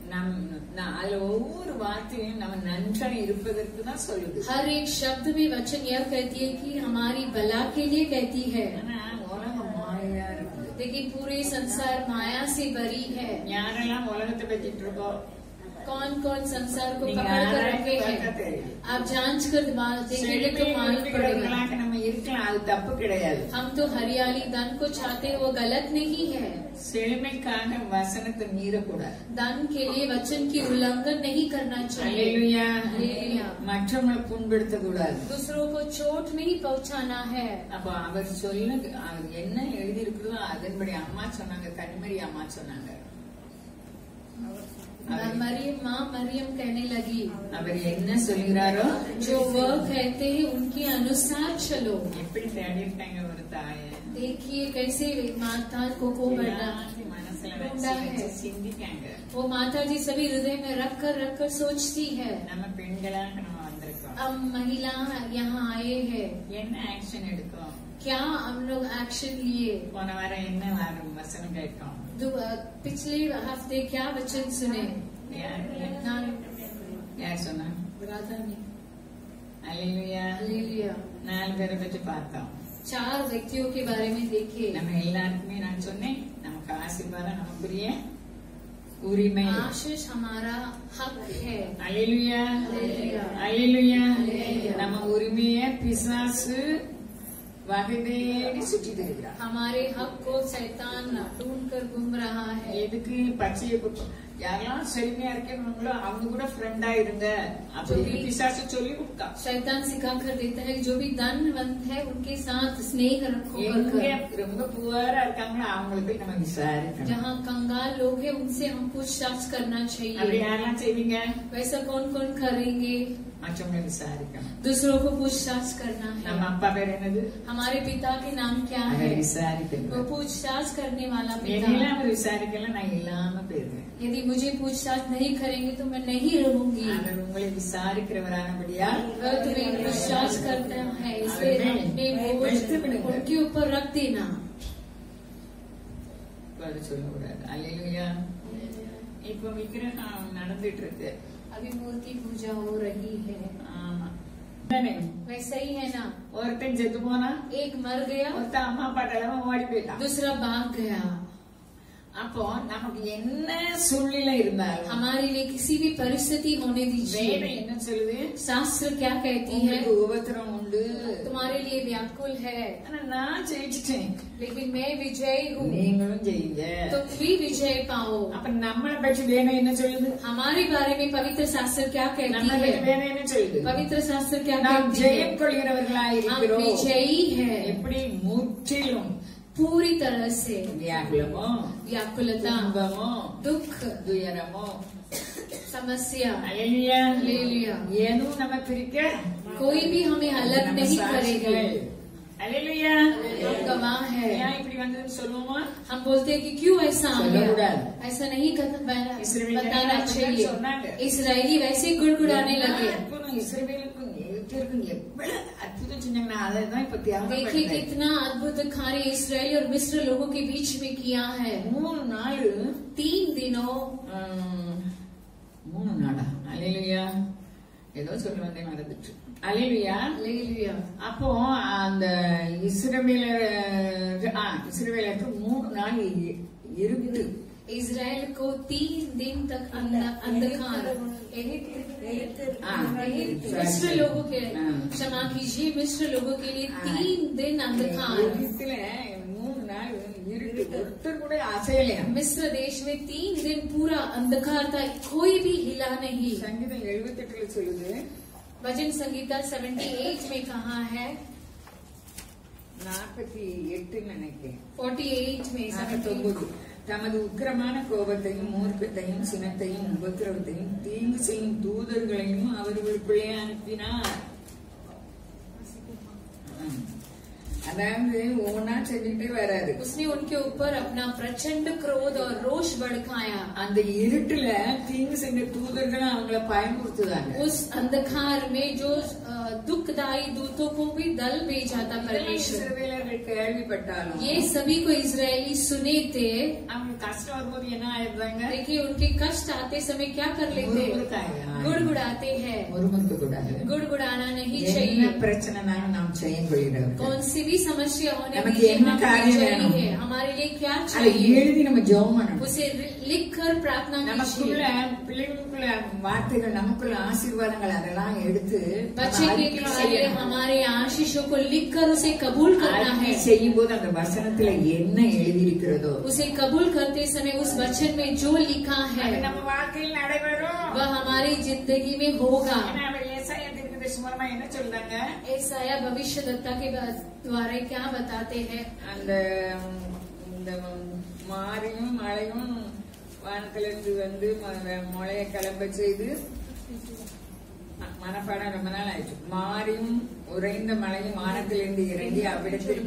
அதுல ஒவ்வொரு வார்த்தையும் நம்ம நன்றா இருப்பதற்கு தான் சொல்லுது. हर एक शब्द में वचन यह कहती है कि हमारी भला के लिए कहती है. ஆனா உலகம் மாயா இருக்கு. लेकिन पूरे संसार माया से भरी है. யாரெல்லாம் உலகத்தை பத்திட்டு இருக்கோம், कौन कौन संसार को पकड़ कर रखे हैं, आप जांच कर देखेंगे तो मालूम पड़ेगा. நம்ம இருக்கலாம், அது தப்பு கிடையாது. हम तो हरियाली धन को चाहते हैं, वो गलत नहीं है. செழுமைக்காக வசனத்தை மீறக்கூடாது. धन के लिए वचन की उल्लंघन नहीं करना चाहिए. அல்லேலூயா. हालेलुया. மற்றவங்களை புண்படுத்த கூடாது. दूसरों को चोट नहीं पहुंचाना है. அப்ப அவர் அவர் என்ன எழுதி இருக்குதோ அதன்படி அம்மா சொன்னாங்க, கனிமரி அம்மா சொன்னாங்க. मरियम माँ मरियम कहने लगी, அவர் என்ன சொல்கிறாரோ जो वह कहते हैं उनके अनुसार चलो. எப்படி தேடிட்டாங்க ஒரு தாய. देखिए कैसे माता को बढ़ना மனசுல ढूंढा வச்சு है. சிந்திக்காங்க. वो माता जी सभी हृदय में रख कर सोचती है. நம்ம பெண்களாக நம்ம வந்திருக்கோம். अब महिला यहाँ आए हैं, என்ன ஆக்ஷன் எடுக்கும்? क्या हम लोग एक्शन लिए? போன வாரம் என்ன வசனம் கேட்கும்? पिछले हफ्ते क्या वचन सुने? யார் சொன்னா? राधा ने. அல்லேலூயா. हालेलुया. 4 பேரை பற்றி பார்த்தோம். 4 व्यक्तियों के बारे में देखे. நம்ம எல்லாருக்குமே நான் சொன்னேன், நமக்கு ஆசீர்வாதம் நமக்குரிய உரிமை. आशीष हमारा हक है. அல்லேலூயா. அல்லேலூயா. அல்லேலூயா. அல்லேலூயா. நம்ம உரிமையை பிசாசு வகை தேடி சுற்றி தருகிறார். हमारे हक को शैतान ढूंढ कर घूम रहा है. எதுக்கு பச்சையை யாரெல்லாம் செழுமையா இருக்கீங்களோ அவங்க கூட ஃப்ரெண்டா இருங்க அப்படி பிசாசு சொல்லி கொடுத்தா. शैतान सिखा कर देता है जो भी धनवंत है उनके साथ स्नेह रखो. எங்க ரொம்ப புவரா இருக்காங்களோ அவங்களை போய் நம்ம விசாரிக்கணும். जहाँ कंगाल लोग हैं उनसे हम पूछताछ करना அப்படி चाहिए. யாரெல்லாம் செய்வீங்க? वैसा कौन कौन करेंगे? மற்றவங்களை விசாரிக்கணும். दूसरों को पूछताछ करना நம்ம है. அப்பா பேர் என்னது? हमारे पिता के नाम क्या அதை है? விசாரிக்கணும். वो पूछताछ करने वाला पिता. என்னெல்லாம் விசாரிக்கல நான் இல்லாம போயிருவேன். यदि मुझे पूछताछ नहीं करेंगे तो मैं नहीं रहूंगी. அவர் உங்களை விசாரிக்கிறவரானபடியால் वह तुम्हें पूछताछ करता है, इसलिए अपने बोझ उनके ऊपर रख देना. சொல்லக்கூடாது. அல்லேலூயா. இப்ப விக்கிரகம் நடந்துட்டு இருக்கு. अभी मूर्ति पूजा हो रही है. ஆமா. वैसा ही है ना. ஒருத்தன் செத்து போனா, एक मर गया, ஒருத்தன் அம்மா அப்பாட்டெல்லாம் ஓடி போயிட்டான். दूसरा भाग गया. அப்போ நமக்கு என்ன சூழ்நிலை இருந்தாலும் हमारे लिए किसी भी परिस्थिति होने வேதம் दीजिए. என்ன சொல்லுது? शास्त्र क्या कहती है? உங்களுக்கு உபத்திரம் உண்டு, तुम्हारे लिए व्याकुल है, ஆனா நான் ஜெயிச்சிட்டேன், लेकिन मैं विजयी हूँ. நீங்களும் ஜெயிங்க. तुम भी विजय पाओ. அப்ப நம்மளை பற்றி வேதம் என்ன சொல்லுது? हमारे बारे में पवित्र शास्त्र क्या कहती நம்மளை பற்றி है? வேதம் என்ன சொல்லுது? पवित्र शास्त्र क्या நாம் कहती ஜெயம் है? கொள்கிறவர்களாய் हम இருக்கிறோம். विजयी है எப்படி? முற்றிலும் पूरी तरह से. வியாகுலமோ, व्याकुलता, துன்பமோ, दुख, துயரமோ, समस्या, அல்லேலூயா. हालेलुया. எதுவும் நம்ம பிரிக்க कोई भी हमें अलग நம்ம नहीं சாட்சிகள். करेगी. அல்லேலூயா. हम गवाह है. ஏன் இப்படி வந்ததுன்னு சொல்லுவோமா? हम बोलते हैं कि क्यों ऐसा आ गया? சொல்லக்கூடாது. ऐसा नहीं இஸ்ரவேலர்கள் बताना அப்படிதான் चाहिए. சொன்னாங்க. इसराइली वैसे गुड़गुड़ाने लगे. அற்புதம் இஸ்ரவேலுக்கும் எகிப்தியருக்கும் எவ்வளவு அற்புதம் செஞ்சாங்கன்னா அதைதான் இப்ப தியாகம் देखिए பண்றாங்க. कितना अद्भुत कार्य इसराइली और मिस्र लोगों के बीच में किया है. 3 நாள் 3 दिनों. 3 நாளா? அல்லேலூயா. ஏதோ சொல்ல வந்தே மறந்துட்டு. அல்லேலூயா. हालेलुया. அப்போ அந்த இஸ்ரவேலருக்கு 3 நாள் இருட்டு. इजराइल को 3 दिन तक अंधकार. मिस्र लोगों के क्षमा कीजिए, मिस्र लोगों के लिए 3 दिन अंधकार. இருட்டுல 3 நாள் இருட்டு, ஒருத்தர் கூட அசையலையா? मिस्र देश में 3 दिन पूरा अंधकार था, कोई भी हिला नहीं. சங்கீதம் 78 சொல்லுது, भजन संगीता 78 में कहा है, 48 நினைக்கிறேன், 48 में 49, தமது உக்கிரமான கோபத்தையும் மூர்க்கத்தையும் சினத்தையும் உபத்திரவத்தையும் தீங்கு செய்யும் தூதர்களையும் அவர்களுக்குள்ளே அனுப்பினார். அதாவது ஒவ்வொன்னா செஞ்சுக்கிட்டே வராது. उसने उनके ऊपर अपना प्रचंड क्रोध और रोष भड़काया। அந்த இருட்டுல தீங்கு செஞ்ச தூதர்கள் அவங்கள பயமுறுத்துதாங்க. उस अंधकार में जो दुखदायी दूतों को भी दल भेजा था परमेश्वर। இஸ்ரவேலர்கள் கேள்விப்பட்டாலும் ये सभी को इजरायली सुने थे, அவங்க கஷ்டம் வரும்போது என்ன ஆயிடுறாங்க? लेकिन उनके कष्ट आते समय क्या कर लेते? गुड़गुड़ाते हैं। ஒருமுறுக்க கூடாது. गुड़गुड़ाना नहीं என்ன चाहिए। பிரச்சனைனாலும் நாம் செய்யும் கொள்கிறோம். कौन सी भी समस्या होने நமக்கு दीजिए, என்ன हमें காரியம் चाहिए வேணும்? है, हमारे लिए क्या அதை चाहिए எழுதி நம்ம ஜெபம் பண்ணணும். उसे लिख कर प्रार्थना நமக்குள்ள कीजिए। பிள்ளைகளுக்குள்ள வார்த்தைகள், நமக்குள்ள ஆசீர்வாதங்கள் அதெல்லாம் எடுத்து बच्चे के लिए हमारे आशीषों को लिख कर उसे कबूल करना है। செய்யும் போது அந்த வசனத்துல என்ன எழுதியிருக்கிறதோ उसे कबूल करते समय उस वचन में जो लिखा है அது நம்ம வாழ்க்கையில் நடைபெறும். वह हमारी जिंदगी में होगा। ஏன்னா அவர் ஏசாயா தீர்க்கதரிசி மூலமா என்ன சொல்றாங்க? ऐसाया भविष्यद्वक्ता के द्वारा क्या बताते हैं? அந்த இந்த மாரியும் மழையும் வானத்திலிருந்து வந்து மழையை கிளம்ப செய்து மனப்பாடம் ரொம்ப நாள் ஆயிடுச்சு. மாரியும் உறைந்த மழையும் வானத்திலிருந்து இறங்கி அவ்விடத்தில்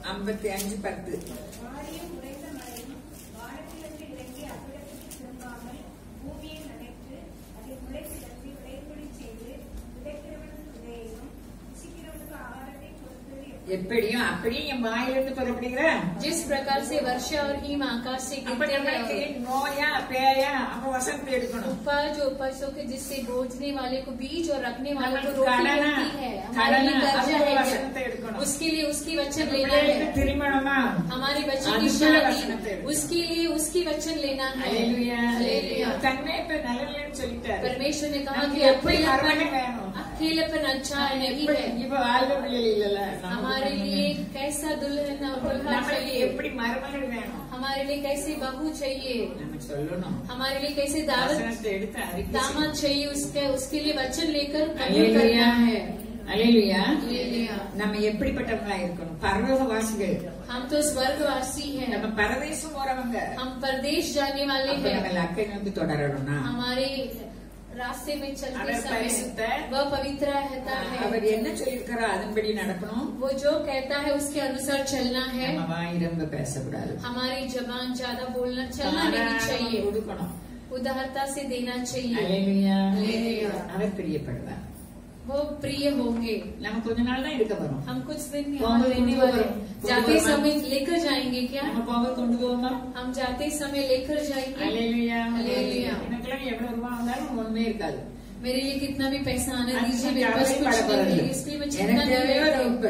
55:10 வாரியும் உறைந்த மழையும் வானத்திலிருந்து இறங்கி அவ்விடத்துக்கு திரும்பாமல் பூமியை நனைத்து அதை முளைப்பிடத்தி விளைபொழி செய்து விதைக்கிறவனுக்கு விதையையும் புசிக்கிறவனுக்கு ஆகாரத்தை கொடுத்தது எப்படியும் அப்படியே என் வாயிலிருந்து புறப்படுகிற जिस प्रकार से वर्षा और हिम आकाश से गिरते हैं, நோயா பேயா அப்ப வசனத்தை எடுக்கணும். उपज उपजों के जिससे बोझने वाले को बीज और रखने वाले को हमारे रोटी काढ़ना, मिलती है, हमारे काढ़ना, लिए कर्जा आपको है, वचनத்தை எடுக்கணும். उसके लिए उसकी वचन लेना பிள்ளைகளுக்கு है। திருமணமா हमारे बच्चे की அதுக்குள்ள வசனத்தை शादी, எடுக்கணும். उसके लिए उसकी वचन लेना है। அல்லேலூயா. हालेलुया। தன்மை இப்ப நல்லதுன்னு சொல்லிட்டாரு. परमेश्वर ने कहा நமக்கு कि எப்படி மறுமணம் வேணும்? अकेलेपन अच्छा नहीं है। இப்ப வாழ்க்கை பிள்ளைகள் இல்லல. हमारे लिए कैसा दुल्हन और दुल्हा நமக்கு चाहिए, எப்படி மறுமணம் வேணும்? हमारे लिए कैसी बहू चाहिए, நம்ம சொல்லணும். हमारे लिए कैसे दावत வசனத்தை எடுத்து அறிக்கை दामाद चाहिए, उसके लिए वचन लेकर कबूल அல்லேலூயா. करना है। அல்லேலூயா. हालेलुया। நம்ம எப்படிப்பட்டவங்களா இருக்கணும்? பரலோகவாசிகள். हम तो स्वर्गवासी हैं, நம்ம பரதேசம் போறவங்க. हम परदेश जाने वाले அப்ப हैं। நம்ம லக்கை நோக்கி தொடரணும்னா हमारे रास्ते में चलते அவர் समय பரிசுத்த, वह पवित्र रहता அவர் है। என்ன சொல்லியிருக்காரோ அதன்படி நடக்கணும். वो जो कहता है उसके अनुसार चलना है। நம்ம வாய் ரொம்ப பேசக்கூடாது. हमारी जबान ज्यादा बोलना चलना नहीं தாராளமா चाहिए, கொடுக்கணும். उदारता से देना चाहिए। அல்லேலூயா. அல்லேலூயா. அவர் பிரியப்படுவார். वो प्रिय होंगे। நம்ம கொஞ்ச நாள் தான் இருக்க போறோம். हम कुछ दिन कौन यहाँ रहने को वाले, को जाते को समय लेकर जाएंगे क्या? நம்ம போக கொண்டு போவோமா? हम जाते समय लेकर जाएंगे। அல்லேலூயா. அல்லேலூயா. எனக்கெல்லாம் எவ்வளவு ரூபா வந்தாலும் ஒண்ணுமே இருக்காது. मेरे लिए कितना भी पैसा आने அது दीजिए, நான் मेरे पास கவலைப்பட कुछ नहीं போறதில்லை. है, इसलिए मैं चिंता எனக்கு नहीं தேவையோ करती। ரொம்ப.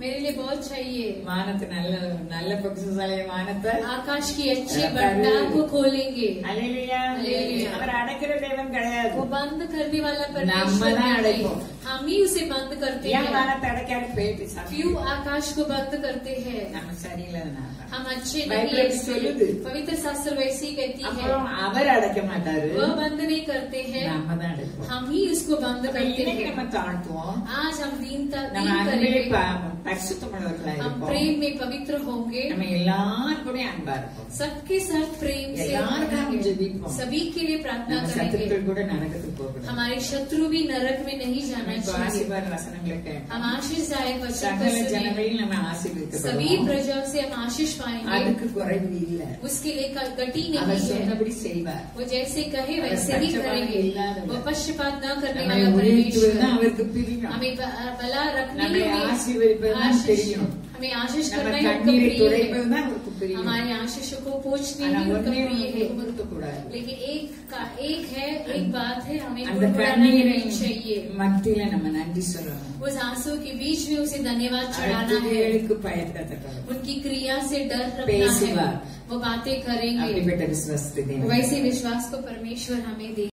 मेरे लिए बहुत चाहिए। வானத்து நல்ல நல்ல பொக்கிஷசாலிய வானத்தை आकाश की अच्छी भंडार को खोलेंगे। அல்லேலூயா. அல்லேலூயா. அவர் அடைக்கிற தேவன் கிடையாது. वो बंद करने वाला நம்ம परमेश्वर தான் नहीं அடைப்போம். है, हम ही उसे बंद करते ஏன் हैं। வானத்தை அடைக்காது? பேட்டி क्यों आकाश को बंद करते हैं? நம்ம சரியில்லைன்னா हम अच्छे बाइबल नहीं हैं, भी इसलिए சொல்லுது. पवित्र शास्त्र वैसी ही कहती है, அப்புறம் அவர் அடைக்க மாட்டாரு. वह बंद नहीं करते हैं, நம்ம தான் அடைப்போம். हम ही उसको बंद அப்ப करते இன்னைக்கு हैं। நம்ம தாழ்த்துவோம். आज हम दीनता நம்ம दीन அன்பிலே करेंगे, பரிசுத்தமுள்ளவர்களா हम இருப்போம். प्रेम में पवित्र होंगे, நம்ம எல்லாரும் கூட அன்பா இருப்போம். सबके साथ प्रेम से எல்லாருக்கும் रहेंगे, ஜெபிப்போம். सभी के लिए प्रार्थना நம்ம करेंगे। சத்துருக்கள் கூட நரகத்துக்கு போகக்கூடாது. हमारे शत्रु भी नरक में नहीं जाना நம்ம இப்ப चाहिए। ஆசீர்வாத வசனங்களை கேட்டோம். हम आशीषदायक वचन को சகல सुने, ஜனங்களையும் நம்ம सभी ஆசீர்வதிக்கப்படுவோம். प्रजा से हम आशीष पाएंगे, அதுக்கு குறைவு இல்ல. उसके लिए गति அவர் नहीं है। சொன்னபடி செய்வார். वो जैसे कहे அவர் वैसे ही पक्षपात करेंगे, இல்லாதவர். वो पक्षपात न करने நம்மை वाला உயர்த்துவதுதான் परमेश्वर, அவருக்கு பிரியம். हमें भला रखने நம்மை के लिए ஆசீர்வதிப்பதுதான் आशीष, தெரியும். हमें आशीष நம்ம करना ही उनका கண்ணீரை प्रिय है। துடைப்பதுதான் அவருக்கு பிரியம். हमारे आशीषों को पोंछने ஆனா ही उनका ஒன்னே प्रिय है। ஒன்று கூடாது. लेकिन एक है, एक बात है, हमें அந்த गुड़गुड़ाना கண்ணீரை नहीं चाहिए। மத்தியில நம்ம நன்றி சொல்லணும். उस आंसू के बीच में उसे धन्यवाद चढ़ाना है। அடுத்தவர்களுக்கு பயப்படத்தக்கவர். उनकी क्रिया से डर रखना பேசுவார். है, वो बातें करेंगे। அப்படிப்பட்ட விசுவாசத்தை தேவன் वैसे विश्वास को परमेश्वर हमें दे।